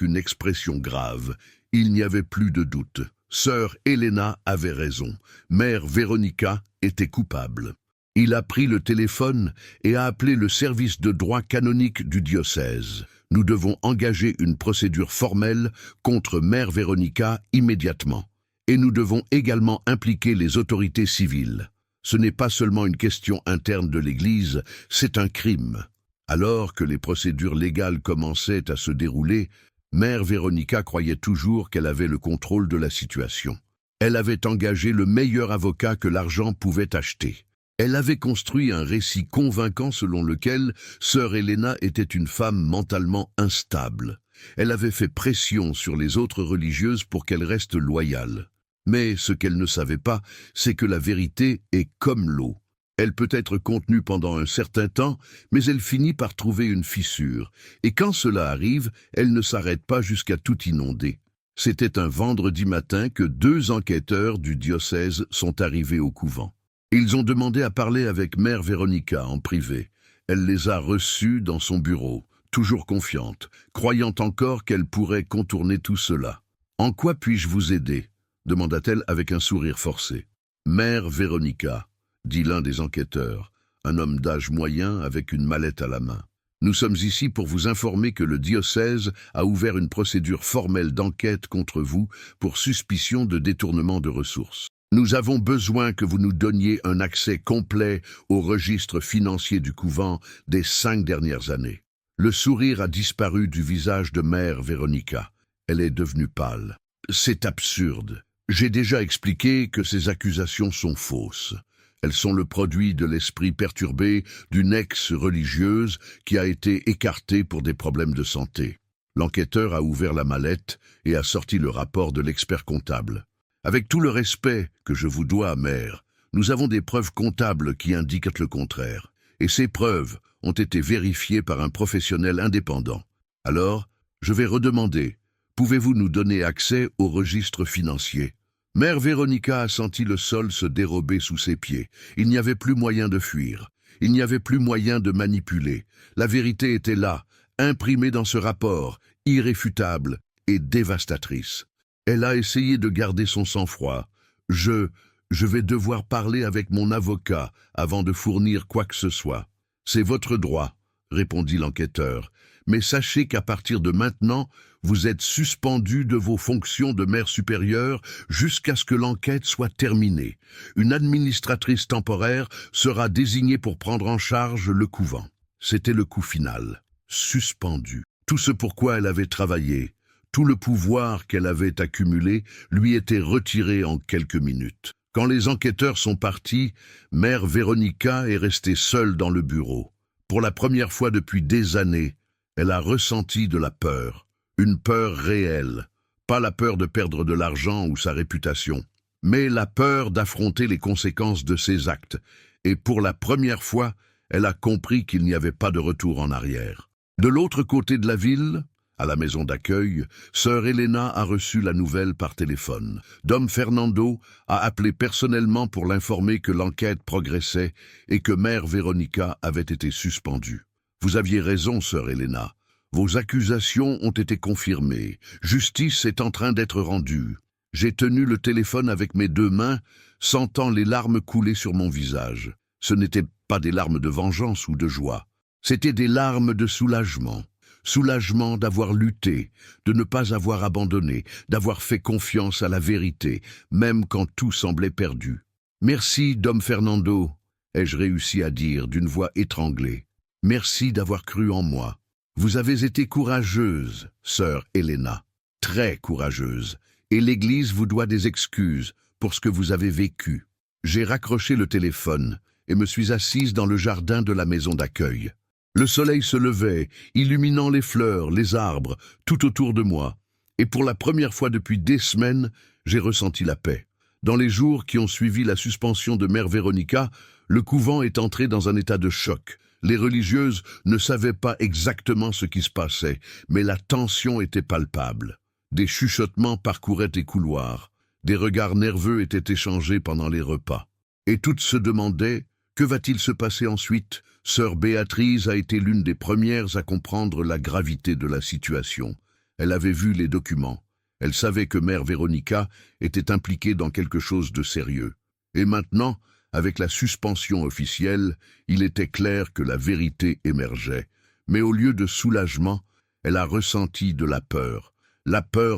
une expression grave. Il n'y avait plus de doute. Sœur Helena avait raison. Mère Véronica était coupable. Il a pris le téléphone et a appelé le service de droit canonique du diocèse. Nous devons engager une procédure formelle contre mère Véronica immédiatement. Et nous devons également impliquer les autorités civiles. Ce n'est pas seulement une question interne de l'Église, c'est un crime. Alors que les procédures légales commençaient à se dérouler, mère Véronica croyait toujours qu'elle avait le contrôle de la situation. Elle avait engagé le meilleur avocat que l'argent pouvait acheter. Elle avait construit un récit convaincant selon lequel sœur Helena était une femme mentalement instable. Elle avait fait pression sur les autres religieuses pour qu'elles restent loyales. Mais ce qu'elle ne savait pas, c'est que la vérité est comme l'eau. Elle peut être contenue pendant un certain temps, mais elle finit par trouver une fissure. Et quand cela arrive, elle ne s'arrête pas jusqu'à tout inonder. C'était un vendredi matin que 2 enquêteurs du diocèse sont arrivés au couvent. Ils ont demandé à parler avec mère Véronica en privé. Elle les a reçus dans son bureau, toujours confiante, croyant encore qu'elle pourrait contourner tout cela. « En quoi puis-je vous aider ?» demanda-t-elle avec un sourire forcé. « Mère Véronica », dit l'un des enquêteurs, un homme d'âge moyen avec une mallette à la main. « Nous sommes ici pour vous informer que le diocèse a ouvert une procédure formelle d'enquête contre vous pour suspicion de détournement de ressources. Nous avons besoin que vous nous donniez un accès complet au registre financier du couvent des 5 dernières années. » Le sourire a disparu du visage de mère Véronica. Elle est devenue pâle. « C'est absurde. J'ai déjà expliqué que ces accusations sont fausses. Elles sont le produit de l'esprit perturbé d'une ex-religieuse qui a été écartée pour des problèmes de santé. » L'enquêteur a ouvert la mallette et a sorti le rapport de l'expert comptable. « Avec tout le respect que je vous dois, mère, nous avons des preuves comptables qui indiquent le contraire. et ces preuves ont été vérifiées par un professionnel indépendant. Alors, je vais redemander, pouvez-vous nous donner accès au registre financier? Mère Véronica a senti le sol se dérober sous ses pieds. Il n'y avait plus moyen de fuir. Il n'y avait plus moyen de manipuler. La vérité était là, imprimée dans ce rapport, irréfutable et dévastatrice. Elle a essayé de garder son sang-froid. Je vais devoir parler avec mon avocat avant de fournir quoi que ce soit. C'est votre droit, répondit l'enquêteur. Mais sachez qu'à partir de maintenant, vous êtes suspendu de vos fonctions de mère supérieure jusqu'à ce que l'enquête soit terminée. Une administratrice temporaire sera désignée pour prendre en charge le couvent. C'était le coup final. Suspendu. Tout ce pour quoi elle avait travaillé, tout le pouvoir qu'elle avait accumulé, lui était retiré en quelques minutes. Quand les enquêteurs sont partis, mère Véronica est restée seule dans le bureau. Pour la première fois depuis des années, elle a ressenti de la peur, une peur réelle, pas la peur de perdre de l'argent ou sa réputation, mais la peur d'affronter les conséquences de ses actes, et pour la première fois, elle a compris qu'il n'y avait pas de retour en arrière. De l'autre côté de la ville, à la maison d'accueil, sœur Elena a reçu la nouvelle par téléphone. Dom Fernando a appelé personnellement pour l'informer que l'enquête progressait et que mère Véronica avait été suspendue. Vous aviez raison, sœur Elena. Vos accusations ont été confirmées. Justice est en train d'être rendue. J'ai tenu le téléphone avec mes deux mains, sentant les larmes couler sur mon visage. Ce n'étaient pas des larmes de vengeance ou de joie. C'étaient des larmes de soulagement. Soulagement d'avoir lutté, de ne pas avoir abandonné, d'avoir fait confiance à la vérité, même quand tout semblait perdu. Merci, Dom Fernando, ai-je réussi à dire d'une voix étranglée. Merci d'avoir cru en moi. Vous avez été courageuse, sœur Elena, très courageuse, et l'Église vous doit des excuses pour ce que vous avez vécu. J'ai raccroché le téléphone et me suis assise dans le jardin de la maison d'accueil. Le soleil se levait, illuminant les fleurs, les arbres, tout autour de moi, et pour la première fois depuis des semaines, j'ai ressenti la paix. Dans les jours qui ont suivi la suspension de mère Véronica, le couvent est entré dans un état de choc. Les religieuses ne savaient pas exactement ce qui se passait, mais la tension était palpable. Des chuchotements parcouraient les couloirs, des regards nerveux étaient échangés pendant les repas. Et toutes se demandaient, que va-t-il se passer ensuite? Sœur Béatrice a été l'une des premières à comprendre la gravité de la situation. Elle avait vu les documents. Elle savait que mère Véronica était impliquée dans quelque chose de sérieux. Et maintenant, avec la suspension officielle, il était clair que la vérité émergeait. Mais au lieu de soulagement, elle a ressenti de la peur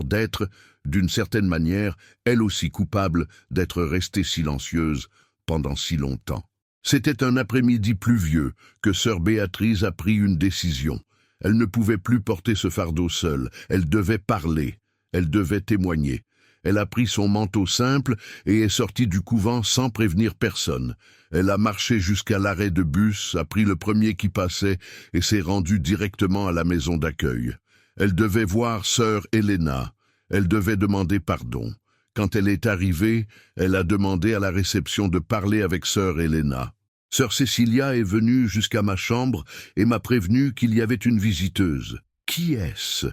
d'être, d'une certaine manière, elle aussi coupable d'être restée silencieuse pendant si longtemps. C'était un après-midi pluvieux que sœur Béatrice a pris une décision. Elle ne pouvait plus porter ce fardeau seule, elle devait parler, elle devait témoigner. Elle a pris son manteau simple et est sortie du couvent sans prévenir personne. Elle a marché jusqu'à l'arrêt de bus, a pris le premier qui passait et s'est rendue directement à la maison d'accueil. Elle devait voir sœur Elena. Elle devait demander pardon. Quand elle est arrivée, elle a demandé à la réception de parler avec sœur Elena. Sœur Cécilia est venue jusqu'à ma chambre et m'a prévenu qu'il y avait une visiteuse. « Qui est-ce »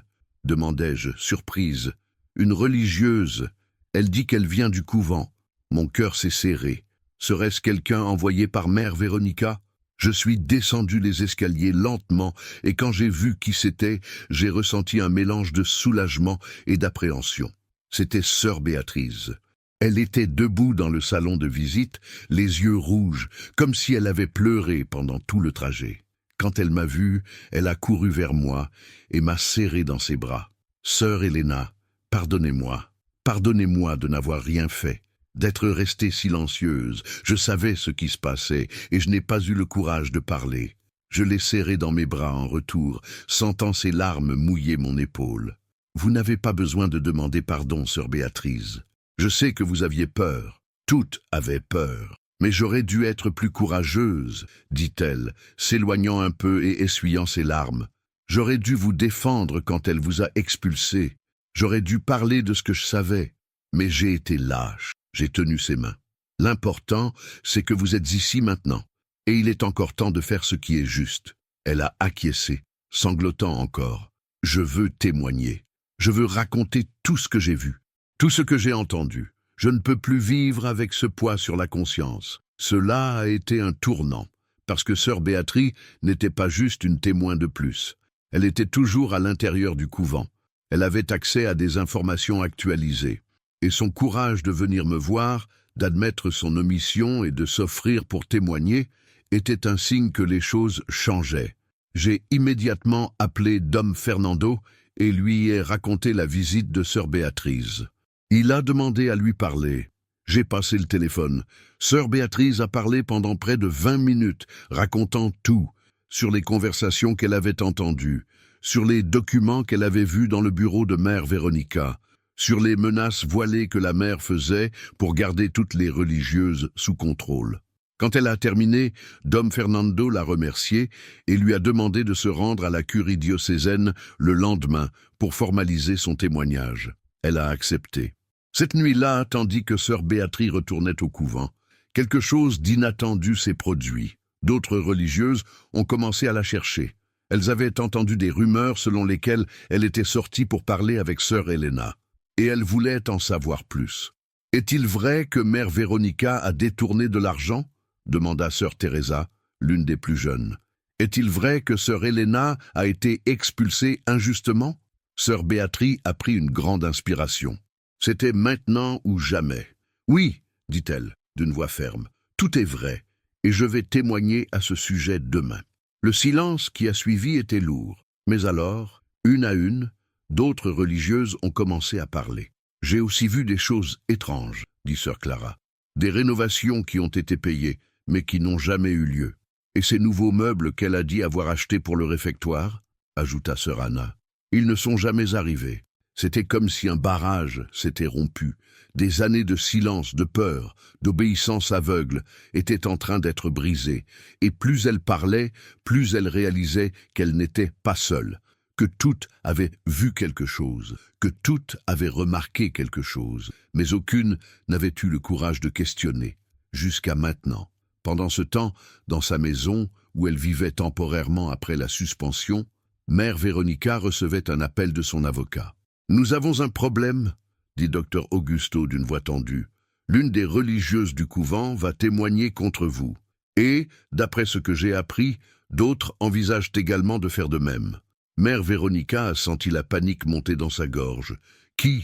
demandai-je, surprise. « Une religieuse. Elle dit qu'elle vient du couvent. » Mon cœur s'est serré. Serait-ce quelqu'un envoyé par mère Véronica? Je suis descendu les escaliers lentement et quand j'ai vu qui c'était, j'ai ressenti un mélange de soulagement et d'appréhension. C'était sœur Béatrice. Elle était debout dans le salon de visite, les yeux rouges, comme si elle avait pleuré pendant tout le trajet. Quand elle m'a vu, elle a couru vers moi et m'a serré dans ses bras. « Sœur Elena, pardonnez-moi. Pardonnez-moi de n'avoir rien fait, d'être restée silencieuse. Je savais ce qui se passait et je n'ai pas eu le courage de parler. » Je l'ai serrée dans mes bras en retour, sentant ses larmes mouiller mon épaule. « Vous n'avez pas besoin de demander pardon, sœur Béatrice. Je sais que vous aviez peur. Toutes avaient peur. Mais j'aurais dû être plus courageuse, dit-elle, s'éloignant un peu et essuyant ses larmes. J'aurais dû vous défendre quand elle vous a expulsé. J'aurais dû parler de ce que je savais. Mais j'ai été lâche. J'ai tenu ses mains. L'important, c'est que vous êtes ici maintenant. Et il est encore temps de faire ce qui est juste. Elle a acquiescé, sanglotant encore. Je veux témoigner. Je veux raconter tout ce que j'ai vu, tout ce que j'ai entendu. Je ne peux plus vivre avec ce poids sur la conscience. Cela a été un tournant, parce que sœur Béatrice n'était pas juste une témoin de plus. Elle était toujours à l'intérieur du couvent. Elle avait accès à des informations actualisées. Et son courage de venir me voir, d'admettre son omission et de s'offrir pour témoigner, était un signe que les choses changeaient. J'ai immédiatement appelé Dom Fernando et lui ai raconté la visite de sœur Béatrice. Il a demandé à lui parler. J'ai passé le téléphone. Sœur Béatrice a parlé pendant près de 20 minutes, racontant tout, sur les conversations qu'elle avait entendues, sur les documents qu'elle avait vus dans le bureau de Mère Véronica, sur les menaces voilées que la mère faisait pour garder toutes les religieuses sous contrôle. Quand elle a terminé, Dom Fernando l'a remerciée et lui a demandé de se rendre à la curie diocésaine le lendemain pour formaliser son témoignage. Elle a accepté. Cette nuit-là, tandis que sœur Béatrice retournait au couvent, quelque chose d'inattendu s'est produit. D'autres religieuses ont commencé à la chercher. Elles avaient entendu des rumeurs selon lesquelles elle était sortie pour parler avec sœur Helena. Et elles voulaient en savoir plus. « Est-il vrai que mère Véronica a détourné de l'argent ?» demanda sœur Teresa, l'une des plus jeunes. « Est-il vrai que sœur Helena a été expulsée injustement ?» Sœur Béatrice a pris une grande inspiration. C'était maintenant ou jamais. « Oui, dit-elle, d'une voix ferme, tout est vrai, et je vais témoigner à ce sujet demain. » Le silence qui a suivi était lourd, mais alors, une à une, d'autres religieuses ont commencé à parler. « J'ai aussi vu des choses étranges, dit sœur Clara. Des rénovations qui ont été payées, mais qui n'ont jamais eu lieu. Et ces nouveaux meubles qu'elle a dit avoir achetés pour le réfectoire, ajouta sœur Anna, ils ne sont jamais arrivés. C'était comme si un barrage s'était rompu. Des années de silence, de peur, d'obéissance aveugle étaient en train d'être brisées. Et plus elle parlait, plus elle réalisait qu'elle n'était pas seule, que toutes avaient vu quelque chose, que toutes avaient remarqué quelque chose, mais aucune n'avait eu le courage de questionner, jusqu'à maintenant. Pendant ce temps, dans sa maison, où elle vivait temporairement après la suspension, Mère Véronica recevait un appel de son avocat. « Nous avons un problème, » dit docteur Augusto d'une voix tendue. « L'une des religieuses du couvent va témoigner contre vous. Et, d'après ce que j'ai appris, d'autres envisagent également de faire de même. » Mère Véronica a senti la panique monter dans sa gorge. « Qui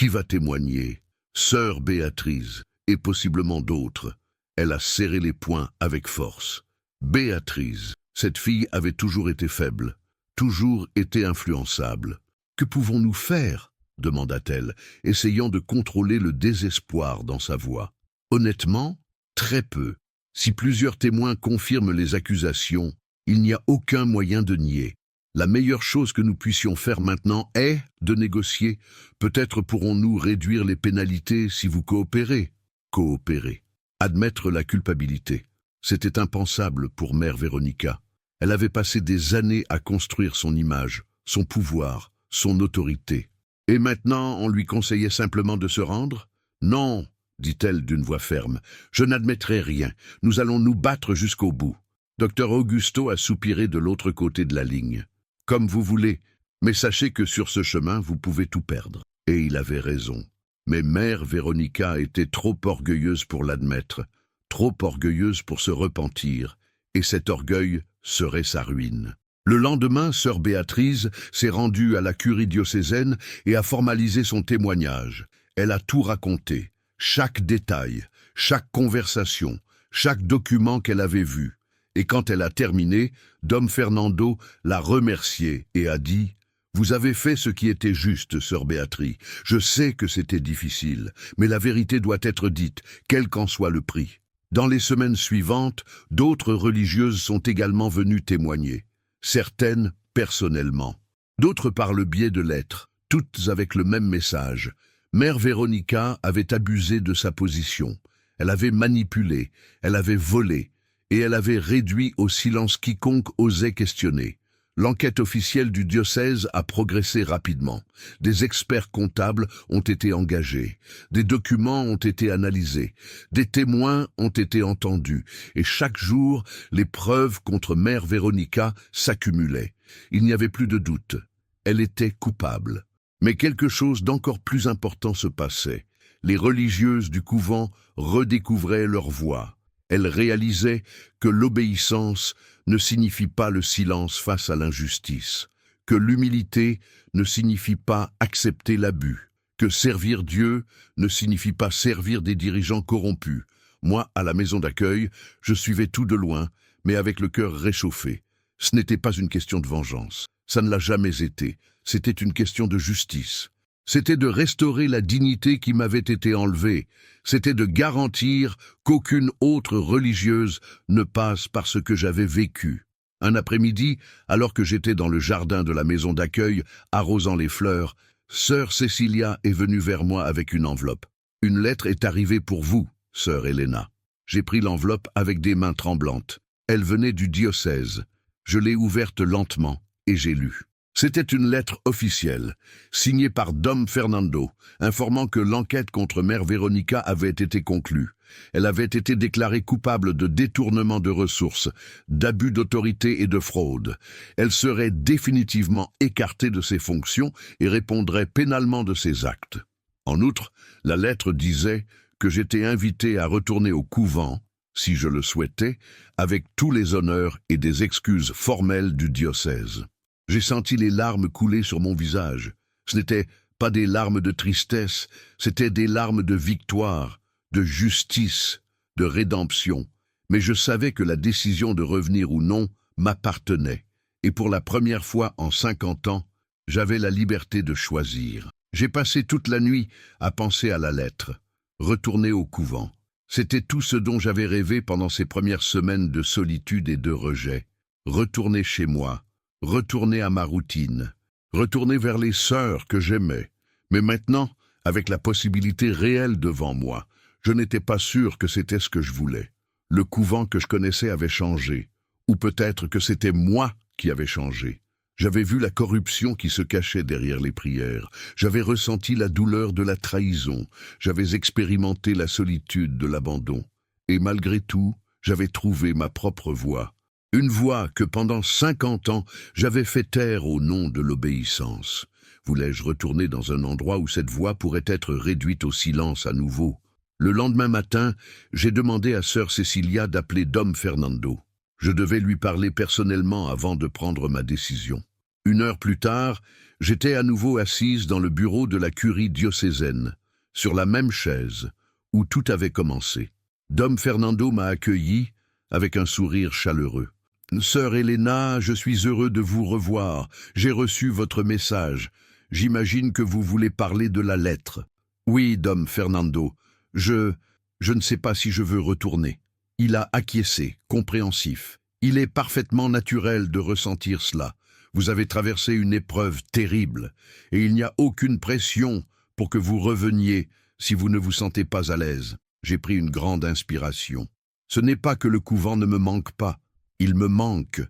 va témoigner ?»« Sœur Béatrice, et possiblement d'autres. » Elle a serré les poings avec force. Béatrice, cette fille avait toujours été faible, toujours été influençable. « Que pouvons-nous faire ?» demanda-t-elle, essayant de contrôler le désespoir dans sa voix. « Honnêtement, très peu. Si plusieurs témoins confirment les accusations, il n'y a aucun moyen de nier. La meilleure chose que nous puissions faire maintenant est de négocier. Peut-être pourrons-nous réduire les pénalités si vous coopérez. » Coopérer. Admettre la culpabilité. C'était impensable pour Mère Véronica. Elle avait passé des années à construire son image, son pouvoir, son autorité. Et maintenant, on lui conseillait simplement de se rendre ? « Non, dit-elle d'une voix ferme, je n'admettrai rien. Nous allons nous battre jusqu'au bout. » Docteur Augusto a soupiré de l'autre côté de la ligne. « Comme vous voulez, mais sachez que sur ce chemin, vous pouvez tout perdre. » Et il avait raison. Mais Mère Véronica était trop orgueilleuse pour l'admettre, trop orgueilleuse pour se repentir, et cet orgueil serait sa ruine. Le lendemain, sœur Béatrice s'est rendue à la curie diocésaine et a formalisé son témoignage. Elle a tout raconté, chaque détail, chaque conversation, chaque document qu'elle avait vu. Et quand elle a terminé, Dom Fernando l'a remerciée et a dit « Vous avez fait ce qui était juste, sœur Béatrice. Je sais que c'était difficile, mais la vérité doit être dite, quel qu'en soit le prix. » Dans les semaines suivantes, d'autres religieuses sont également venues témoigner. Certaines personnellement, d'autres par le biais de lettres, toutes avec le même message. Mère Véronica avait abusé de sa position, elle avait manipulé, elle avait volé, et elle avait réduit au silence quiconque osait questionner. L'enquête officielle du diocèse a progressé rapidement. Des experts comptables ont été engagés, des documents ont été analysés, des témoins ont été entendus, et chaque jour, les preuves contre Mère Véronica s'accumulaient. Il n'y avait plus de doute. Elle était coupable. Mais quelque chose d'encore plus important se passait. Les religieuses du couvent redécouvraient leur voix. Elles réalisaient que l'obéissance ne signifie pas le silence face à l'injustice, que l'humilité ne signifie pas accepter l'abus, que servir Dieu ne signifie pas servir des dirigeants corrompus. Moi, à la maison d'accueil, je suivais tout de loin, mais avec le cœur réchauffé. Ce n'était pas une question de vengeance. Ça ne l'a jamais été. C'était une question de justice. C'était de restaurer la dignité qui m'avait été enlevée. C'était de garantir qu'aucune autre religieuse ne passe par ce que j'avais vécu. Un après-midi, alors que j'étais dans le jardin de la maison d'accueil, arrosant les fleurs, sœur Cécilia est venue vers moi avec une enveloppe. « Une lettre est arrivée pour vous, sœur Helena. » J'ai pris l'enveloppe avec des mains tremblantes. Elle venait du diocèse. Je l'ai ouverte lentement et j'ai lu. C'était une lettre officielle, signée par Dom Fernando, informant que l'enquête contre Mère Véronica avait été conclue. Elle avait été déclarée coupable de détournement de ressources, d'abus d'autorité et de fraude. Elle serait définitivement écartée de ses fonctions et répondrait pénalement de ses actes. En outre, la lettre disait que j'étais invité à retourner au couvent, si je le souhaitais, avec tous les honneurs et des excuses formelles du diocèse. J'ai senti les larmes couler sur mon visage. Ce n'étaient pas des larmes de tristesse, c'étaient des larmes de victoire, de justice, de rédemption. Mais je savais que la décision de revenir ou non m'appartenait. Et pour la première fois en 50 ans, j'avais la liberté de choisir. J'ai passé toute la nuit à penser à la lettre, retourner au couvent. C'était tout ce dont j'avais rêvé pendant ces premières semaines de solitude et de rejet. Retourner chez moi. Retourner à ma routine, retourner vers les sœurs que j'aimais. Mais maintenant, avec la possibilité réelle devant moi, je n'étais pas sûr que c'était ce que je voulais. Le couvent que je connaissais avait changé, ou peut-être que c'était moi qui avais changé. J'avais vu la corruption qui se cachait derrière les prières, j'avais ressenti la douleur de la trahison, j'avais expérimenté la solitude de l'abandon. Et malgré tout, j'avais trouvé ma propre voie. Une voix que pendant 50 ans, j'avais fait taire au nom de l'obéissance. Voulais-je retourner dans un endroit où cette voix pourrait être réduite au silence à nouveau? Le lendemain matin, j'ai demandé à sœur Cécilia d'appeler Dom Fernando. Je devais lui parler personnellement avant de prendre ma décision. 1 heure plus tard, j'étais à nouveau assise dans le bureau de la curie diocésaine, sur la même chaise, où tout avait commencé. Dom Fernando m'a accueilli avec un sourire chaleureux. « Sœur Helena, je suis heureux de vous revoir. J'ai reçu votre message. J'imagine que vous voulez parler de la lettre. »« Oui, Dom Fernando. Je ne sais pas si je veux retourner. » Il a acquiescé, compréhensif. Il est parfaitement naturel de ressentir cela. Vous avez traversé une épreuve terrible, et il n'y a aucune pression pour que vous reveniez si vous ne vous sentez pas à l'aise. J'ai pris une grande inspiration. Ce n'est pas que le couvent ne me manque pas. Il me manque.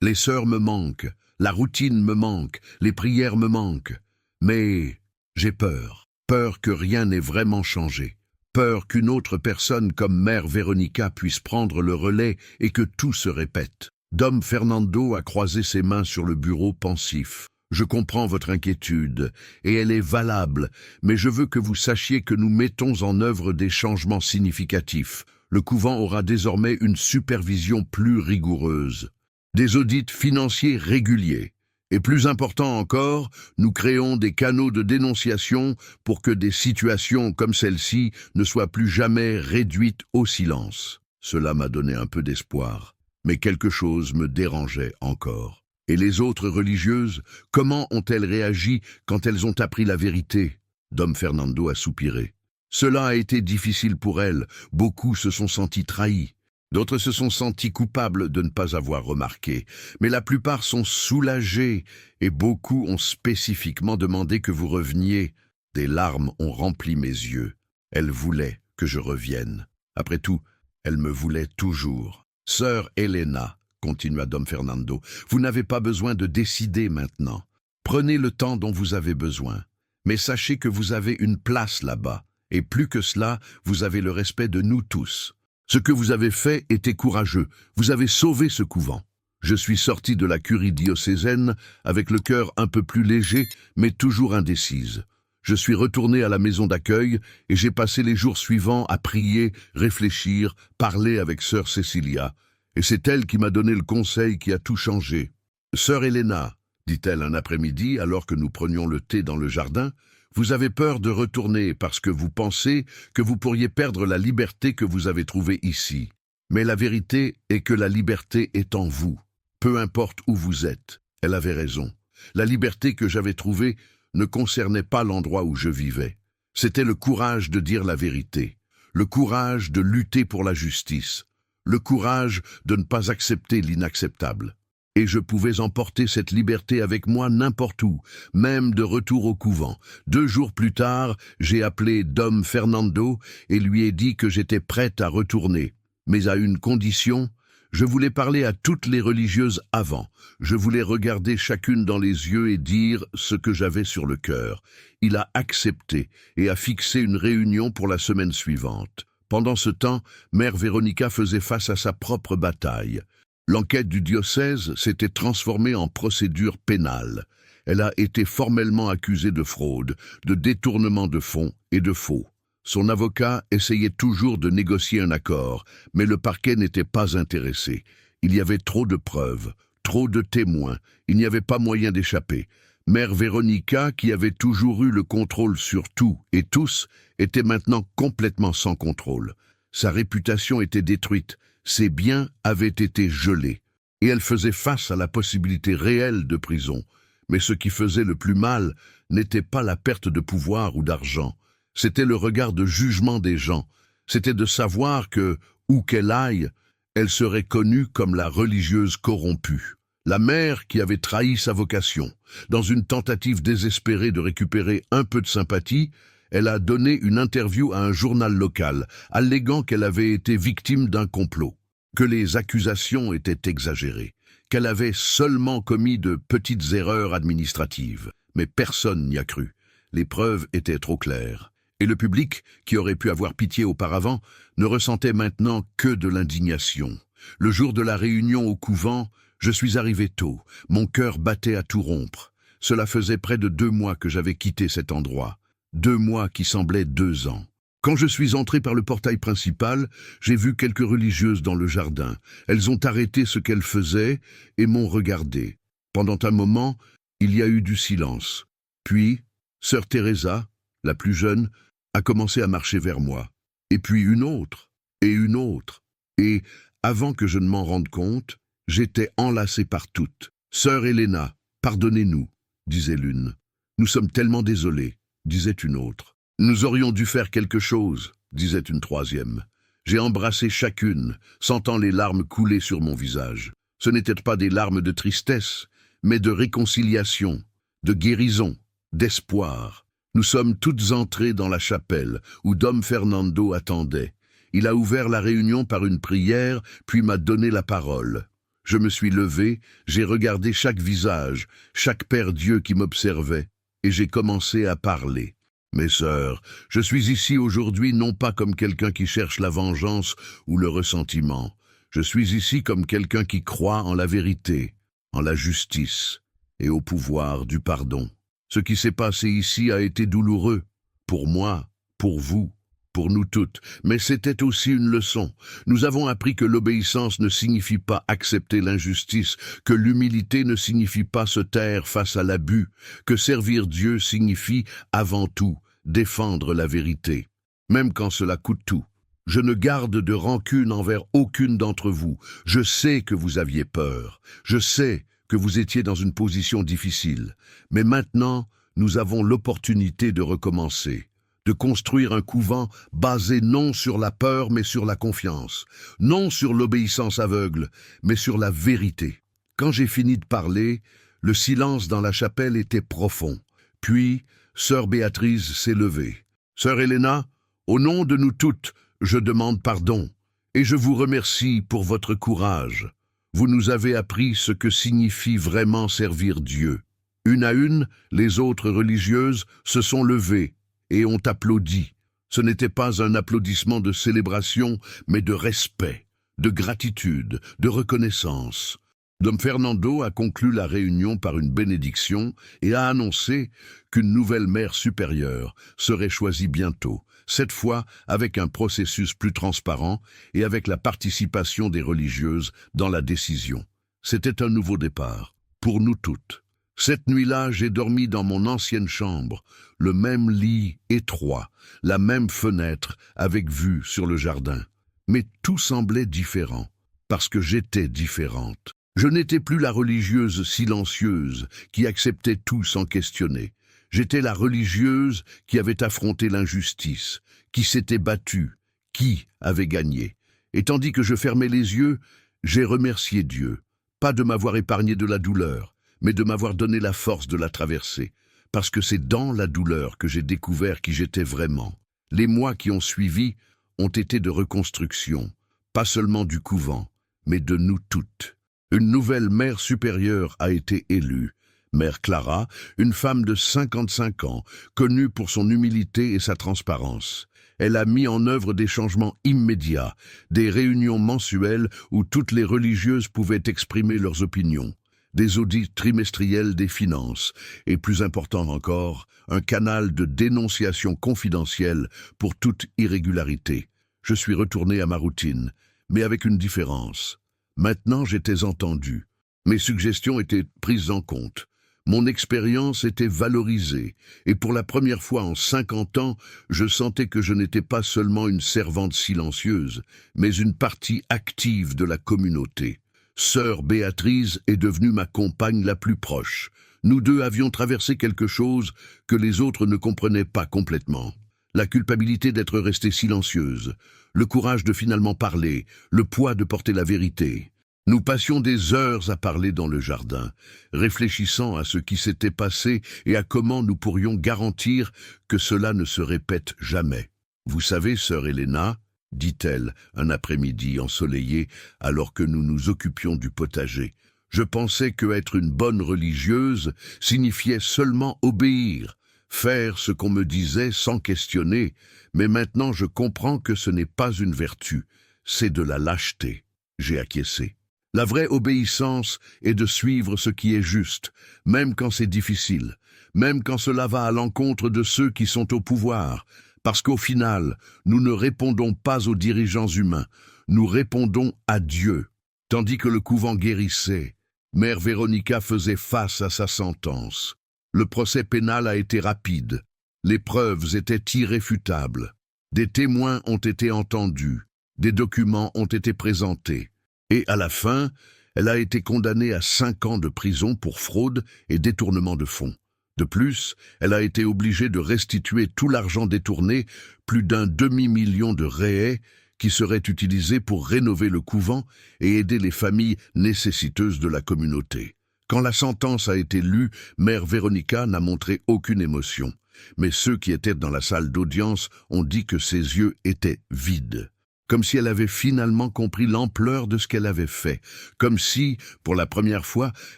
Les sœurs me manquent. La routine me manque. Les prières me manquent. Mais j'ai peur. Peur que rien n'ait vraiment changé. Peur qu'une autre personne comme Mère Véronica puisse prendre le relais et que tout se répète. Dom Fernando a croisé ses mains sur le bureau pensif. Je comprends votre inquiétude, et elle est valable, mais je veux que vous sachiez que nous mettons en œuvre des changements significatifs. Le couvent aura désormais une supervision plus rigoureuse, des audits financiers réguliers. Et plus important encore, nous créons des canaux de dénonciation pour que des situations comme celle-ci ne soient plus jamais réduites au silence. Cela m'a donné un peu d'espoir, mais quelque chose me dérangeait encore. Et les autres religieuses, comment ont-elles réagi quand elles ont appris la vérité? Dom Fernando a soupiré. Cela a été difficile pour elles, beaucoup se sont sentis trahis. D'autres se sont sentis coupables de ne pas avoir remarqué, mais la plupart sont soulagés et beaucoup ont spécifiquement demandé que vous reveniez. Des larmes ont rempli mes yeux. Elles voulaient que je revienne. Après tout, elles me voulaient toujours. Sœur Helena, continua Dom Fernando. Vous n'avez pas besoin de décider maintenant. Prenez le temps dont vous avez besoin. Mais sachez que vous avez une place là-bas. Et plus que cela, vous avez le respect de nous tous. Ce que vous avez fait était courageux. Vous avez sauvé ce couvent. Je suis sorti de la curie diocésaine avec le cœur un peu plus léger, mais toujours indécise. Je suis retourné à la maison d'accueil et j'ai passé les jours suivants à prier, réfléchir, parler avec sœur Cécilia. Et c'est elle qui m'a donné le conseil qui a tout changé. « Sœur Helena, dit-elle un après-midi alors que nous prenions le thé dans le jardin, vous avez peur de retourner parce que vous pensez que vous pourriez perdre la liberté que vous avez trouvée ici. Mais la vérité est que la liberté est en vous. Peu importe où vous êtes. » Elle avait raison. La liberté que j'avais trouvée ne concernait pas l'endroit où je vivais. C'était le courage de dire la vérité, le courage de lutter pour la justice, le courage de ne pas accepter l'inacceptable. Et je pouvais emporter cette liberté avec moi n'importe où, même de retour au couvent. 2 jours plus tard, j'ai appelé Dom Fernando et lui ai dit que j'étais prête à retourner, mais à une condition. Je voulais parler à toutes les religieuses avant. Je voulais regarder chacune dans les yeux et dire ce que j'avais sur le cœur. Il a accepté et a fixé une réunion pour la semaine suivante. Pendant ce temps, Mère Véronica faisait face à sa propre bataille. L'enquête du diocèse s'était transformée en procédure pénale. Elle a été formellement accusée de fraude, de détournement de fonds et de faux. Son avocat essayait toujours de négocier un accord, mais le parquet n'était pas intéressé. Il y avait trop de preuves, trop de témoins, il n'y avait pas moyen d'échapper. Mère Véronica, qui avait toujours eu le contrôle sur tout et tous, était maintenant complètement sans contrôle. Sa réputation était détruite, ses biens avaient été gelés, et elle faisait face à la possibilité réelle de prison. Mais ce qui faisait le plus mal n'était pas la perte de pouvoir ou d'argent. C'était le regard de jugement des gens. C'était de savoir que, où qu'elle aille, elle serait connue comme la religieuse corrompue. La mère qui avait trahi sa vocation. Dans une tentative désespérée de récupérer un peu de sympathie, elle a donné une interview à un journal local, alléguant qu'elle avait été victime d'un complot, que les accusations étaient exagérées, qu'elle avait seulement commis de petites erreurs administratives. Mais personne n'y a cru. Les preuves étaient trop claires. Et le public, qui aurait pu avoir pitié auparavant, ne ressentait maintenant que de l'indignation. Le jour de la réunion au couvent, je suis arrivé tôt. Mon cœur battait à tout rompre. Cela faisait près de 2 mois que j'avais quitté cet endroit. 2 mois qui semblaient 2 ans. Quand je suis entré par le portail principal, j'ai vu quelques religieuses dans le jardin. Elles ont arrêté ce qu'elles faisaient et m'ont regardé. Pendant un moment, il y a eu du silence. Puis, sœur Teresa, la plus jeune, a commencé à marcher vers moi. Et puis une autre, et une autre. Et, avant que je ne m'en rende compte, j'étais enlacé par toutes. « Sœur Helena, pardonnez-nous, » disait l'une. « Nous sommes tellement désolés, » disait une autre. « Nous aurions dû faire quelque chose, » disait une troisième. J'ai embrassé chacune, sentant les larmes couler sur mon visage. Ce n'étaient pas des larmes de tristesse, mais de réconciliation, de guérison, d'espoir. Nous sommes toutes entrées dans la chapelle, où Dom Fernando attendait. Il a ouvert la réunion par une prière, puis m'a donné la parole. Je me suis levé, j'ai regardé chaque visage, chaque Père Dieu qui m'observait, et j'ai commencé à parler. Mes sœurs, je suis ici aujourd'hui non pas comme quelqu'un qui cherche la vengeance ou le ressentiment. Je suis ici comme quelqu'un qui croit en la vérité, en la justice et au pouvoir du pardon. Ce qui s'est passé ici a été douloureux, pour moi, pour vous, pour nous toutes, mais c'était aussi une leçon. Nous avons appris que l'obéissance ne signifie pas accepter l'injustice, que l'humilité ne signifie pas se taire face à l'abus, que servir Dieu signifie, avant tout, défendre la vérité, même quand cela coûte tout. Je ne garde de rancune envers aucune d'entre vous. Je sais que vous aviez peur. Je sais que vous étiez dans une position difficile. Mais maintenant, nous avons l'opportunité de recommencer, de construire un couvent basé non sur la peur mais sur la confiance, non sur l'obéissance aveugle mais sur la vérité. Quand j'ai fini de parler, le silence dans la chapelle était profond. Puis, sœur Béatrice s'est levée. « Sœur Helena, au nom de nous toutes, je demande pardon et je vous remercie pour votre courage. Vous nous avez appris ce que signifie vraiment servir Dieu. Une à une, les autres religieuses se sont levées et ont applaudi. Ce n'était pas un applaudissement de célébration, mais de respect, de gratitude, de reconnaissance. Dom Fernando a conclu la réunion par une bénédiction et a annoncé qu'une nouvelle mère supérieure serait choisie bientôt, cette fois avec un processus plus transparent et avec la participation des religieuses dans la décision. C'était un nouveau départ, pour nous toutes. Cette nuit-là, j'ai dormi dans mon ancienne chambre, le même lit étroit, la même fenêtre avec vue sur le jardin. Mais tout semblait différent, parce que j'étais différente. Je n'étais plus la religieuse silencieuse qui acceptait tout sans questionner. J'étais la religieuse qui avait affronté l'injustice, qui s'était battue, qui avait gagné. Et tandis que je fermais les yeux, j'ai remercié Dieu, pas de m'avoir épargné de la douleur, mais de m'avoir donné la force de la traverser, parce que c'est dans la douleur que j'ai découvert qui j'étais vraiment. Les mois qui ont suivi ont été de reconstruction, pas seulement du couvent, mais de nous toutes. Une nouvelle mère supérieure a été élue, Mère Clara, une femme de 55 ans, connue pour son humilité et sa transparence. Elle a mis en œuvre des changements immédiats, des réunions mensuelles où toutes les religieuses pouvaient exprimer leurs opinions, des audits trimestriels des finances, et plus important encore, un canal de dénonciation confidentielle pour toute irrégularité. Je suis retourné à ma routine, mais avec une différence. Maintenant, j'étais entendu. Mes suggestions étaient prises en compte. Mon expérience était valorisée, et pour la première fois en 50 ans, je sentais que je n'étais pas seulement une servante silencieuse, mais une partie active de la communauté. Sœur Béatrice est devenue ma compagne la plus proche. Nous deux avions traversé quelque chose que les autres ne comprenaient pas complètement. La culpabilité d'être restée silencieuse, le courage de finalement parler, le poids de porter la vérité. Nous passions des heures à parler dans le jardin, réfléchissant à ce qui s'était passé et à comment nous pourrions garantir que cela ne se répète jamais. « Vous savez, sœur Helena, » dit-elle un après-midi ensoleillé alors que nous nous occupions du potager, « je pensais que être une bonne religieuse signifiait seulement obéir, faire ce qu'on me disait sans questionner, mais maintenant je comprends que ce n'est pas une vertu, c'est de la lâcheté. » J'ai acquiescé. La vraie obéissance est de suivre ce qui est juste, même quand c'est difficile, même quand cela va à l'encontre de ceux qui sont au pouvoir, parce qu'au final, nous ne répondons pas aux dirigeants humains, nous répondons à Dieu. Tandis que le couvent guérissait, Mère Véronica faisait face à sa sentence. Le procès pénal a été rapide, les preuves étaient irréfutables, des témoins ont été entendus, des documents ont été présentés. Et à la fin, elle a été condamnée à 5 ans de prison pour fraude et détournement de fonds. De plus, elle a été obligée de restituer tout l'argent détourné, plus d'un demi-million de réais, qui serait utilisé pour rénover le couvent et aider les familles nécessiteuses de la communauté. Quand la sentence a été lue, Mère Véronica n'a montré aucune émotion. Mais ceux qui étaient dans la salle d'audience ont dit que ses yeux étaient vides. Comme si elle avait finalement compris l'ampleur de ce qu'elle avait fait, comme si, pour la première fois,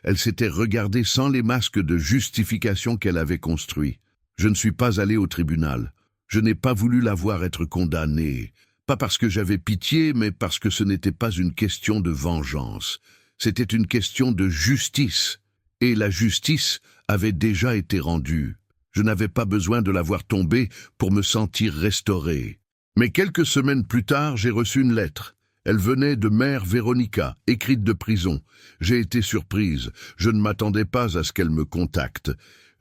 elle s'était regardée sans les masques de justification qu'elle avait construits. Je ne suis pas allé au tribunal. Je n'ai pas voulu la voir être condamnée, pas parce que j'avais pitié, mais parce que ce n'était pas une question de vengeance. C'était une question de justice, et la justice avait déjà été rendue. Je n'avais pas besoin de la voir tomber pour me sentir restauré. Mais quelques semaines plus tard, j'ai reçu une lettre. Elle venait de Mère Véronica, écrite de prison. J'ai été surprise. Je ne m'attendais pas à ce qu'elle me contacte.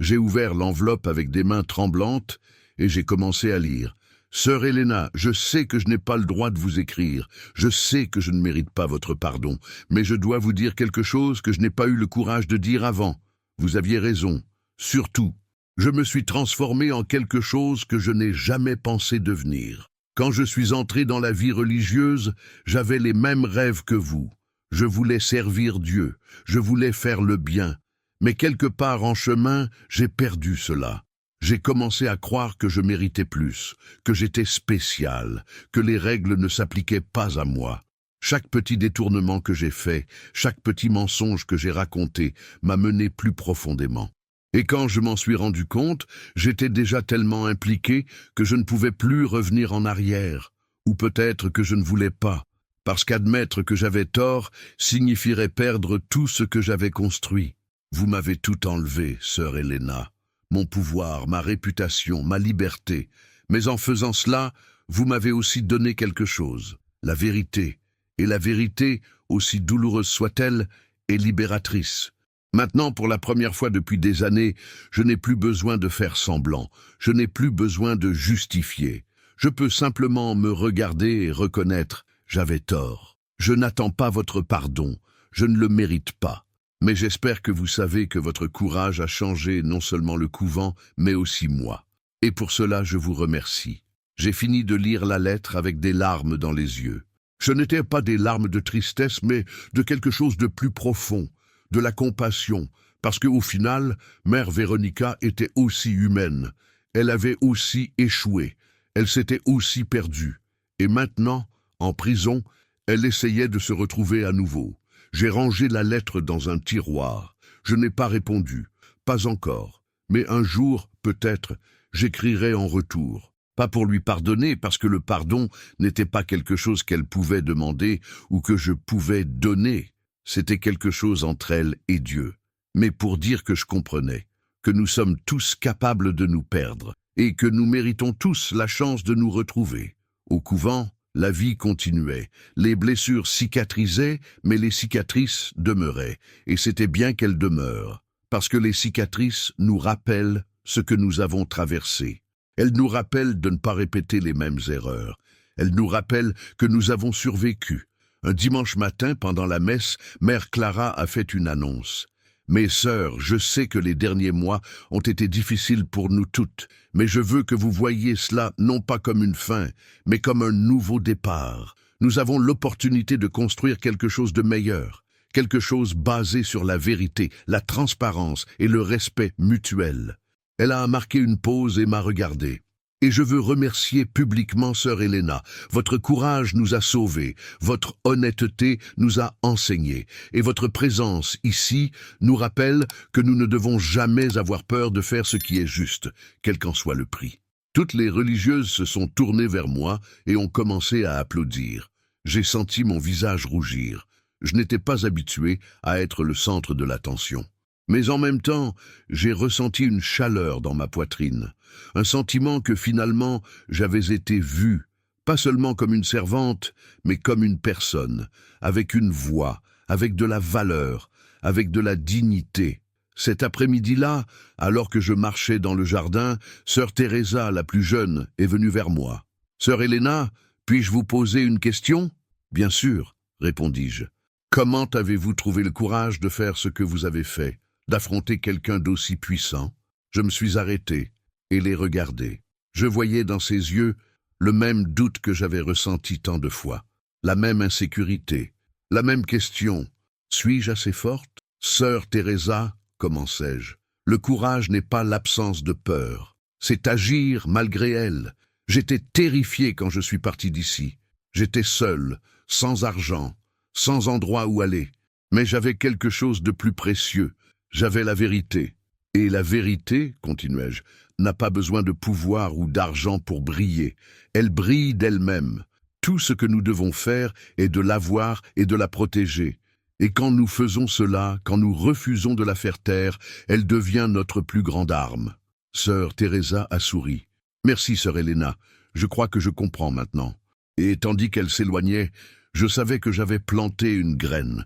J'ai ouvert l'enveloppe avec des mains tremblantes et j'ai commencé à lire. « Sœur Helena, je sais que je n'ai pas le droit de vous écrire. Je sais que je ne mérite pas votre pardon. Mais je dois vous dire quelque chose que je n'ai pas eu le courage de dire avant. Vous aviez raison. Surtout, je me suis transformé en quelque chose que je n'ai jamais pensé devenir. Quand je suis entré dans la vie religieuse, j'avais les mêmes rêves que vous. Je voulais servir Dieu, je voulais faire le bien. Mais quelque part en chemin, j'ai perdu cela. J'ai commencé à croire que je méritais plus, que j'étais spécial, que les règles ne s'appliquaient pas à moi. Chaque petit détournement que j'ai fait, chaque petit mensonge que j'ai raconté m'a mené plus profondément. Et quand je m'en suis rendu compte, j'étais déjà tellement impliqué que je ne pouvais plus revenir en arrière. Ou peut-être que je ne voulais pas, parce qu'admettre que j'avais tort signifierait perdre tout ce que j'avais construit. Vous m'avez tout enlevé, sœur Helena. Mon pouvoir, ma réputation, ma liberté. Mais en faisant cela, vous m'avez aussi donné quelque chose, la vérité. Et la vérité, aussi douloureuse soit-elle, est libératrice. Maintenant, pour la première fois depuis des années, je n'ai plus besoin de faire semblant, je n'ai plus besoin de justifier. Je peux simplement me regarder et reconnaître, j'avais tort. Je n'attends pas votre pardon, je ne le mérite pas. Mais j'espère que vous savez que votre courage a changé non seulement le couvent, mais aussi moi. Et pour cela, je vous remercie. J'ai fini de lire la lettre avec des larmes dans les yeux. Ce n'étaient pas des larmes de tristesse, mais de quelque chose de plus profond, de la compassion, parce qu'au final, Mère Véronica était aussi humaine. Elle avait aussi échoué, elle s'était aussi perdue. Et maintenant, en prison, elle essayait de se retrouver à nouveau. J'ai rangé la lettre dans un tiroir. Je n'ai pas répondu, pas encore. Mais un jour, peut-être, j'écrirai en retour. Pas pour lui pardonner, parce que le pardon n'était pas quelque chose qu'elle pouvait demander ou que je pouvais donner. C'était quelque chose entre elle et Dieu. Mais pour dire que je comprenais, que nous sommes tous capables de nous perdre et que nous méritons tous la chance de nous retrouver. Au couvent, la vie continuait. Les blessures cicatrisaient, mais les cicatrices demeuraient. Et c'était bien qu'elles demeurent, parce que les cicatrices nous rappellent ce que nous avons traversé. Elles nous rappellent de ne pas répéter les mêmes erreurs. Elles nous rappellent que nous avons survécu. Un dimanche matin, pendant la messe, Mère Clara a fait une annonce. « Mes sœurs, je sais que les derniers mois ont été difficiles pour nous toutes, mais je veux que vous voyiez cela non pas comme une fin, mais comme un nouveau départ. Nous avons l'opportunité de construire quelque chose de meilleur, quelque chose basé sur la vérité, la transparence et le respect mutuel. » Elle a marqué une pause et m'a regardé. Et je veux remercier publiquement sœur Helena. Votre courage nous a sauvés, votre honnêteté nous a enseignés, et votre présence ici nous rappelle que nous ne devons jamais avoir peur de faire ce qui est juste, quel qu'en soit le prix. Toutes les religieuses se sont tournées vers moi et ont commencé à applaudir. J'ai senti mon visage rougir. Je n'étais pas habitué à être le centre de l'attention. Mais en même temps, j'ai ressenti une chaleur dans ma poitrine, un sentiment que finalement j'avais été vu, pas seulement comme une servante, mais comme une personne, avec une voix, avec de la valeur, avec de la dignité. Cet après-midi-là, alors que je marchais dans le jardin, sœur Teresa, la plus jeune, est venue vers moi. « Sœur Helena, puis-je vous poser une question ?»« Bien sûr, » répondis-je. « Comment avez-vous trouvé le courage de faire ce que vous avez fait ? D'affronter quelqu'un d'aussi puissant ?» Je me suis arrêté et les regardé. Je voyais dans ses yeux le même doute que j'avais ressenti tant de fois, la même insécurité, la même question. Suis-je assez forte? Sœur Teresa, commençai-je, le courage n'est pas l'absence de peur, c'est agir malgré elle. J'étais terrifié quand je suis parti d'ici. J'étais seul, sans argent, sans endroit où aller, mais j'avais quelque chose de plus précieux. J'avais la vérité. Et la vérité, continuai-je, n'a pas besoin de pouvoir ou d'argent pour briller. Elle brille d'elle-même. Tout ce que nous devons faire est de l'avoir et de la protéger. Et quand nous faisons cela, quand nous refusons de la faire taire, elle devient notre plus grande arme. Sœur Teresa a souri. Merci, sœur Helena. Je crois que je comprends maintenant. Et tandis qu'elle s'éloignait, je savais que j'avais planté une graine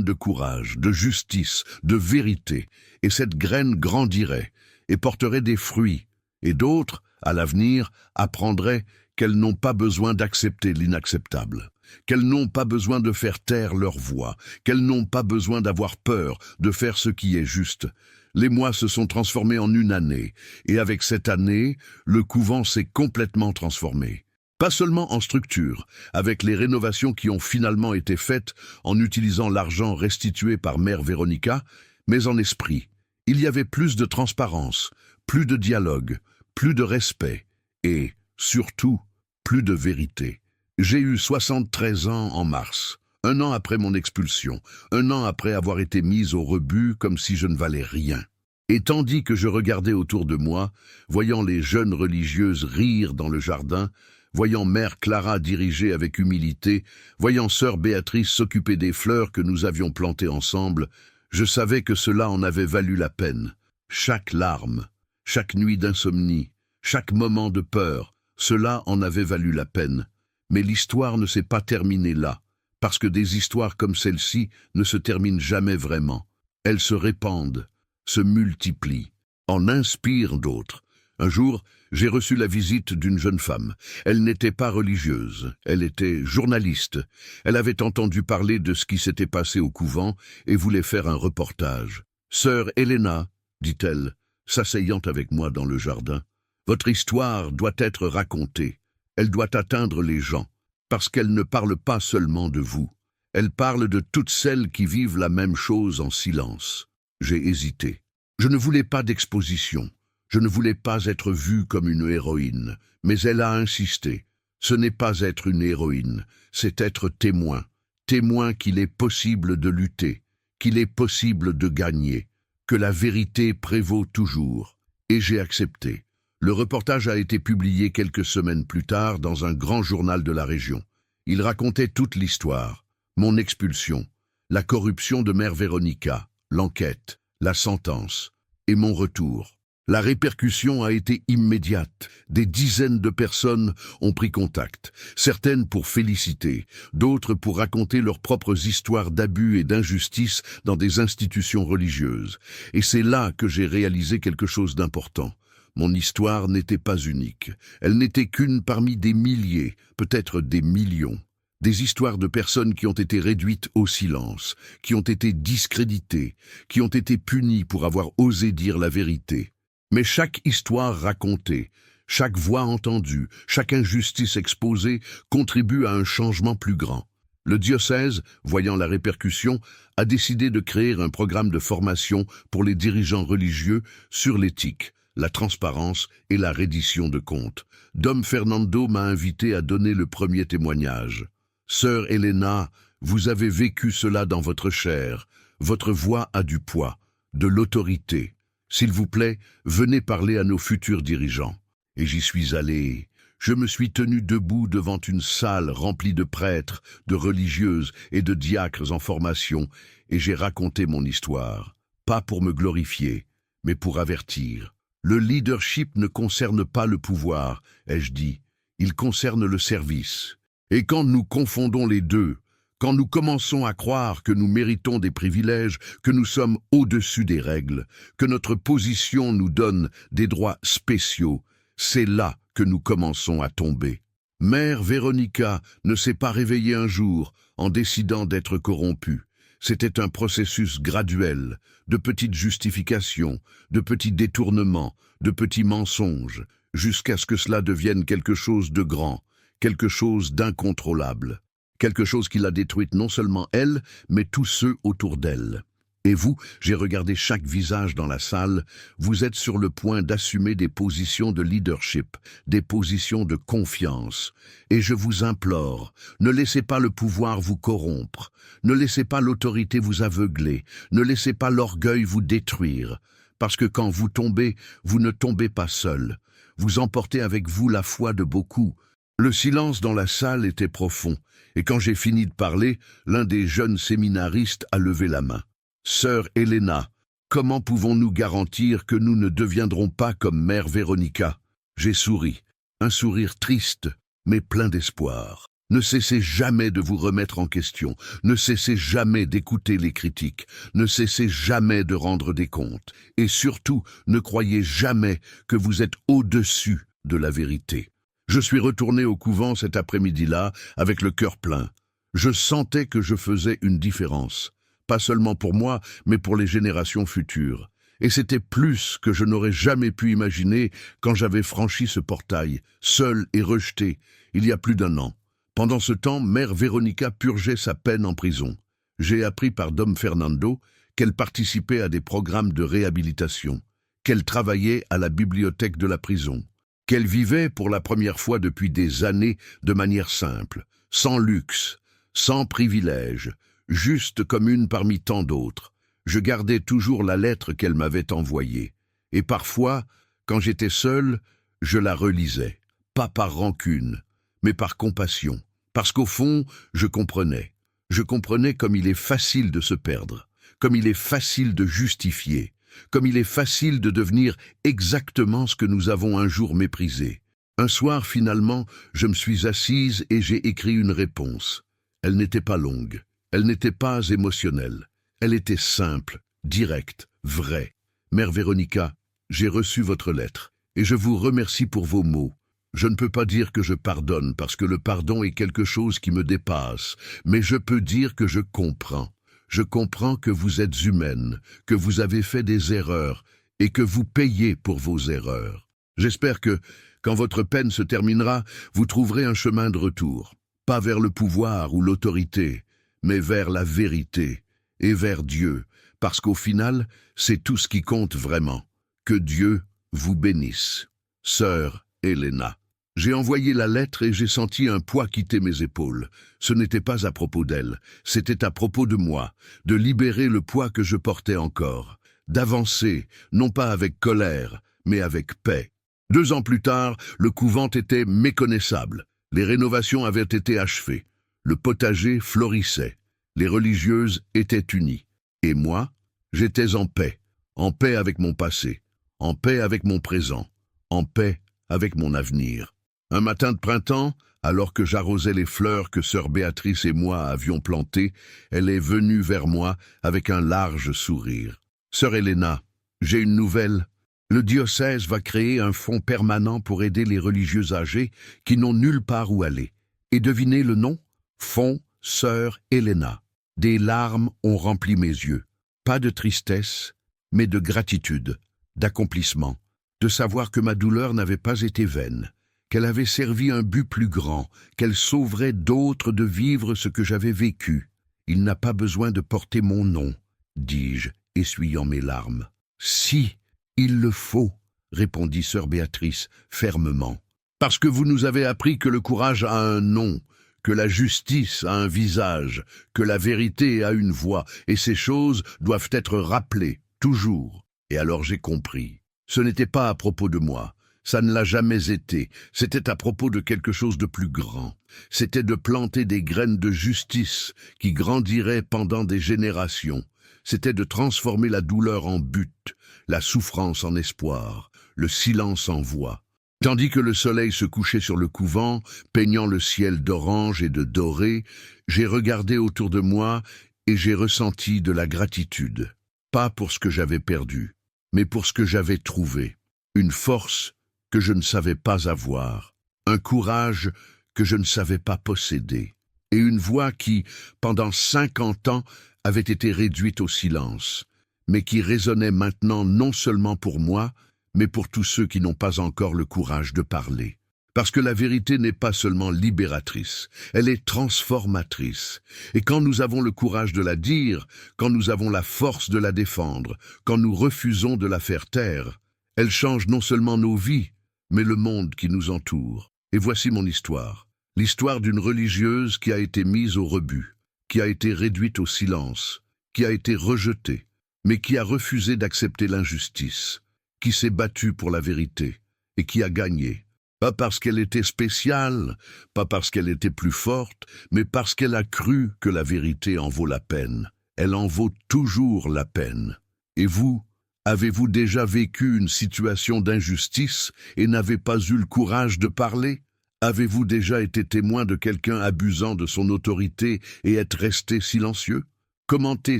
de courage, de justice, de vérité, et cette graine grandirait et porterait des fruits, et d'autres, à l'avenir, apprendraient qu'elles n'ont pas besoin d'accepter l'inacceptable, qu'elles n'ont pas besoin de faire taire leur voix, qu'elles n'ont pas besoin d'avoir peur de faire ce qui est juste. Les mois se sont transformés en une année, et avec cette année, le couvent s'est complètement transformé. Pas seulement en structure, avec les rénovations qui ont finalement été faites en utilisant l'argent restitué par Mère Véronica, mais en esprit. Il y avait plus de transparence, plus de dialogue, plus de respect et, surtout, plus de vérité. J'ai eu 73 ans en mars, un an après mon expulsion, un an après avoir été mise au rebut comme si je ne valais rien. Et tandis que je regardais autour de moi, voyant les jeunes religieuses rire dans le jardin, voyant Mère Clara diriger avec humilité, voyant Sœur Béatrice s'occuper des fleurs que nous avions plantées ensemble, je savais que cela en avait valu la peine. Chaque larme, chaque nuit d'insomnie, chaque moment de peur, cela en avait valu la peine. Mais l'histoire ne s'est pas terminée là, parce que des histoires comme celle-ci ne se terminent jamais vraiment. Elles se répandent, se multiplient, en inspirent d'autres. Un jour, j'ai reçu la visite d'une jeune femme. Elle n'était pas religieuse, elle était journaliste. Elle avait entendu parler de ce qui s'était passé au couvent et voulait faire un reportage. « Sœur Helena, dit-elle, s'asseyant avec moi dans le jardin, votre histoire doit être racontée. Elle doit atteindre les gens, parce qu'elle ne parle pas seulement de vous. Elle parle de toutes celles qui vivent la même chose en silence. » J'ai hésité. Je ne voulais pas d'exposition. Je ne voulais pas être vue comme une héroïne, mais elle a insisté. Ce n'est pas être une héroïne, c'est être témoin. Témoin qu'il est possible de lutter, qu'il est possible de gagner, que la vérité prévaut toujours. Et j'ai accepté. Le reportage a été publié quelques semaines plus tard dans un grand journal de la région. Il racontait toute l'histoire, mon expulsion, la corruption de Mère Véronica, l'enquête, la sentence et mon retour. La répercussion a été immédiate. Des dizaines de personnes ont pris contact, certaines pour féliciter, d'autres pour raconter leurs propres histoires d'abus et d'injustice dans des institutions religieuses. Et c'est là que j'ai réalisé quelque chose d'important. Mon histoire n'était pas unique. Elle n'était qu'une parmi des milliers, peut-être des millions. Des histoires de personnes qui ont été réduites au silence, qui ont été discréditées, qui ont été punies pour avoir osé dire la vérité. Mais chaque histoire racontée, chaque voix entendue, chaque injustice exposée contribue à un changement plus grand. Le diocèse, voyant la répercussion, a décidé de créer un programme de formation pour les dirigeants religieux sur l'éthique, la transparence et la reddition de comptes. Dom Fernando m'a invité à donner le premier témoignage. Sœur Helena, vous avez vécu cela dans votre chair. Votre voix a du poids, de l'autorité. S'il vous plaît, venez parler à nos futurs dirigeants. Et j'y suis allé. Je me suis tenu debout devant une salle remplie de prêtres, de religieuses et de diacres en formation, et j'ai raconté mon histoire. Pas pour me glorifier, mais pour avertir. Le leadership ne concerne pas le pouvoir, ai-je dit. Il concerne le service. Et quand nous confondons les deux, quand nous commençons à croire que nous méritons des privilèges, que nous sommes au-dessus des règles, que notre position nous donne des droits spéciaux, c'est là que nous commençons à tomber. Mère Véronica ne s'est pas réveillée un jour en décidant d'être corrompue. C'était un processus graduel, de petites justifications, de petits détournements, de petits mensonges, jusqu'à ce que cela devienne quelque chose de grand, quelque chose d'incontrôlable, quelque chose qui l'a détruite non seulement elle, mais tous ceux autour d'elle. Et vous, j'ai regardé chaque visage dans la salle, vous êtes sur le point d'assumer des positions de leadership, des positions de confiance. Et je vous implore, ne laissez pas le pouvoir vous corrompre, ne laissez pas l'autorité vous aveugler, ne laissez pas l'orgueil vous détruire, parce que quand vous tombez, vous ne tombez pas seul. Vous emportez avec vous la foi de beaucoup. Le silence dans la salle était profond, et quand j'ai fini de parler, l'un des jeunes séminaristes a levé la main. « Sœur Helena, comment pouvons-nous garantir que nous ne deviendrons pas comme Mère Véronica ?» J'ai souri, un sourire triste, mais plein d'espoir. Ne cessez jamais de vous remettre en question, ne cessez jamais d'écouter les critiques, ne cessez jamais de rendre des comptes, et surtout, ne croyez jamais que vous êtes au-dessus de la vérité. Je suis retourné au couvent cet après-midi-là avec le cœur plein. Je sentais que je faisais une différence. Pas seulement pour moi, mais pour les générations futures. Et c'était plus que je n'aurais jamais pu imaginer quand j'avais franchi ce portail, seul et rejeté, il y a plus d'1 an. Pendant ce temps, Mère Véronica purgeait sa peine en prison. J'ai appris par Dom Fernando qu'elle participait à des programmes de réhabilitation, qu'elle travaillait à la bibliothèque de la prison, qu'elle vivait pour la première fois depuis des années de manière simple, sans luxe, sans privilège, juste comme une parmi tant d'autres. Je gardais toujours la lettre qu'elle m'avait envoyée, et parfois, quand j'étais seul, je la relisais, pas par rancune, mais par compassion, parce qu'au fond, je comprenais. Je comprenais comme il est facile de se perdre, comme il est facile de justifier, comme il est facile de devenir exactement ce que nous avons un jour méprisé. Un soir, finalement, je me suis assise et j'ai écrit une réponse. Elle n'était pas longue, elle n'était pas émotionnelle, elle était simple, directe, vraie. Mère Véronica, j'ai reçu votre lettre, et je vous remercie pour vos mots. Je ne peux pas dire que je pardonne, parce que le pardon est quelque chose qui me dépasse, mais je peux dire que je comprends. Je comprends que vous êtes humaine, que vous avez fait des erreurs, et que vous payez pour vos erreurs. J'espère que, quand votre peine se terminera, vous trouverez un chemin de retour, pas vers le pouvoir ou l'autorité, mais vers la vérité, et vers Dieu, parce qu'au final, c'est tout ce qui compte vraiment. Que Dieu vous bénisse. Sœur Elena. J'ai envoyé la lettre et j'ai senti un poids quitter mes épaules. Ce n'était pas à propos d'elle, c'était à propos de moi, de libérer le poids que je portais encore, d'avancer, non pas avec colère, mais avec paix. 2 ans plus tard, le couvent était méconnaissable. Les rénovations avaient été achevées. Le potager florissait. Les religieuses étaient unies. Et moi, j'étais en paix avec mon passé, en paix avec mon présent, en paix avec mon avenir. Un matin de printemps, alors que j'arrosais les fleurs que sœur Béatrice et moi avions plantées, elle est venue vers moi avec un large sourire. « Sœur Elena, j'ai une nouvelle. Le diocèse va créer un fonds permanent pour aider les religieux âgés qui n'ont nulle part où aller. Et devinez le nom? Fonds Sœur Elena. » Des larmes ont rempli mes yeux. Pas de tristesse, mais de gratitude, d'accomplissement, de savoir que ma douleur n'avait pas été vaine, qu'elle avait servi un but plus grand, qu'elle sauverait d'autres de vivre ce que j'avais vécu. Il n'a pas besoin de porter mon nom, dis-je, essuyant mes larmes. Si, il le faut, répondit sœur Béatrice fermement. Parce que vous nous avez appris que le courage a un nom, que la justice a un visage, que la vérité a une voix, et ces choses doivent être rappelées, toujours. Et alors j'ai compris. Ce n'était pas à propos de moi. Ça ne l'a jamais été. C'était à propos de quelque chose de plus grand. C'était de planter des graines de justice qui grandiraient pendant des générations. C'était de transformer la douleur en but, la souffrance en espoir, le silence en voix. Tandis que le soleil se couchait sur le couvent, peignant le ciel d'orange et de doré, j'ai regardé autour de moi et j'ai ressenti de la gratitude. Pas pour ce que j'avais perdu, mais pour ce que j'avais trouvé. Une force que je ne savais pas avoir, un courage que je ne savais pas posséder, et une voix qui, pendant 50 ans, avait été réduite au silence, mais qui résonnait maintenant non seulement pour moi, mais pour tous ceux qui n'ont pas encore le courage de parler. Parce que la vérité n'est pas seulement libératrice, elle est transformatrice. Et quand nous avons le courage de la dire, quand nous avons la force de la défendre, quand nous refusons de la faire taire, elle change non seulement nos vies, mais le monde qui nous entoure. Et voici mon histoire. L'histoire d'une religieuse qui a été mise au rebut, qui a été réduite au silence, qui a été rejetée, mais qui a refusé d'accepter l'injustice, qui s'est battue pour la vérité et qui a gagné. Pas parce qu'elle était spéciale, pas parce qu'elle était plus forte, mais parce qu'elle a cru que la vérité en vaut la peine. Elle en vaut toujours la peine. Et vous, avez-vous déjà vécu une situation d'injustice et n'avez pas eu le courage de parler? Avez-vous déjà été témoin de quelqu'un abusant de son autorité et être resté silencieux? Commentez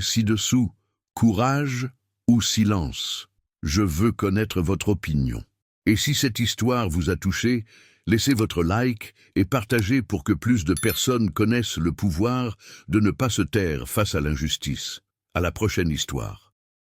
ci-dessous, courage ou silence? Je veux connaître votre opinion. Et si cette histoire vous a touché, laissez votre like et partagez pour que plus de personnes connaissent le pouvoir de ne pas se taire face à l'injustice. À la prochaine histoire.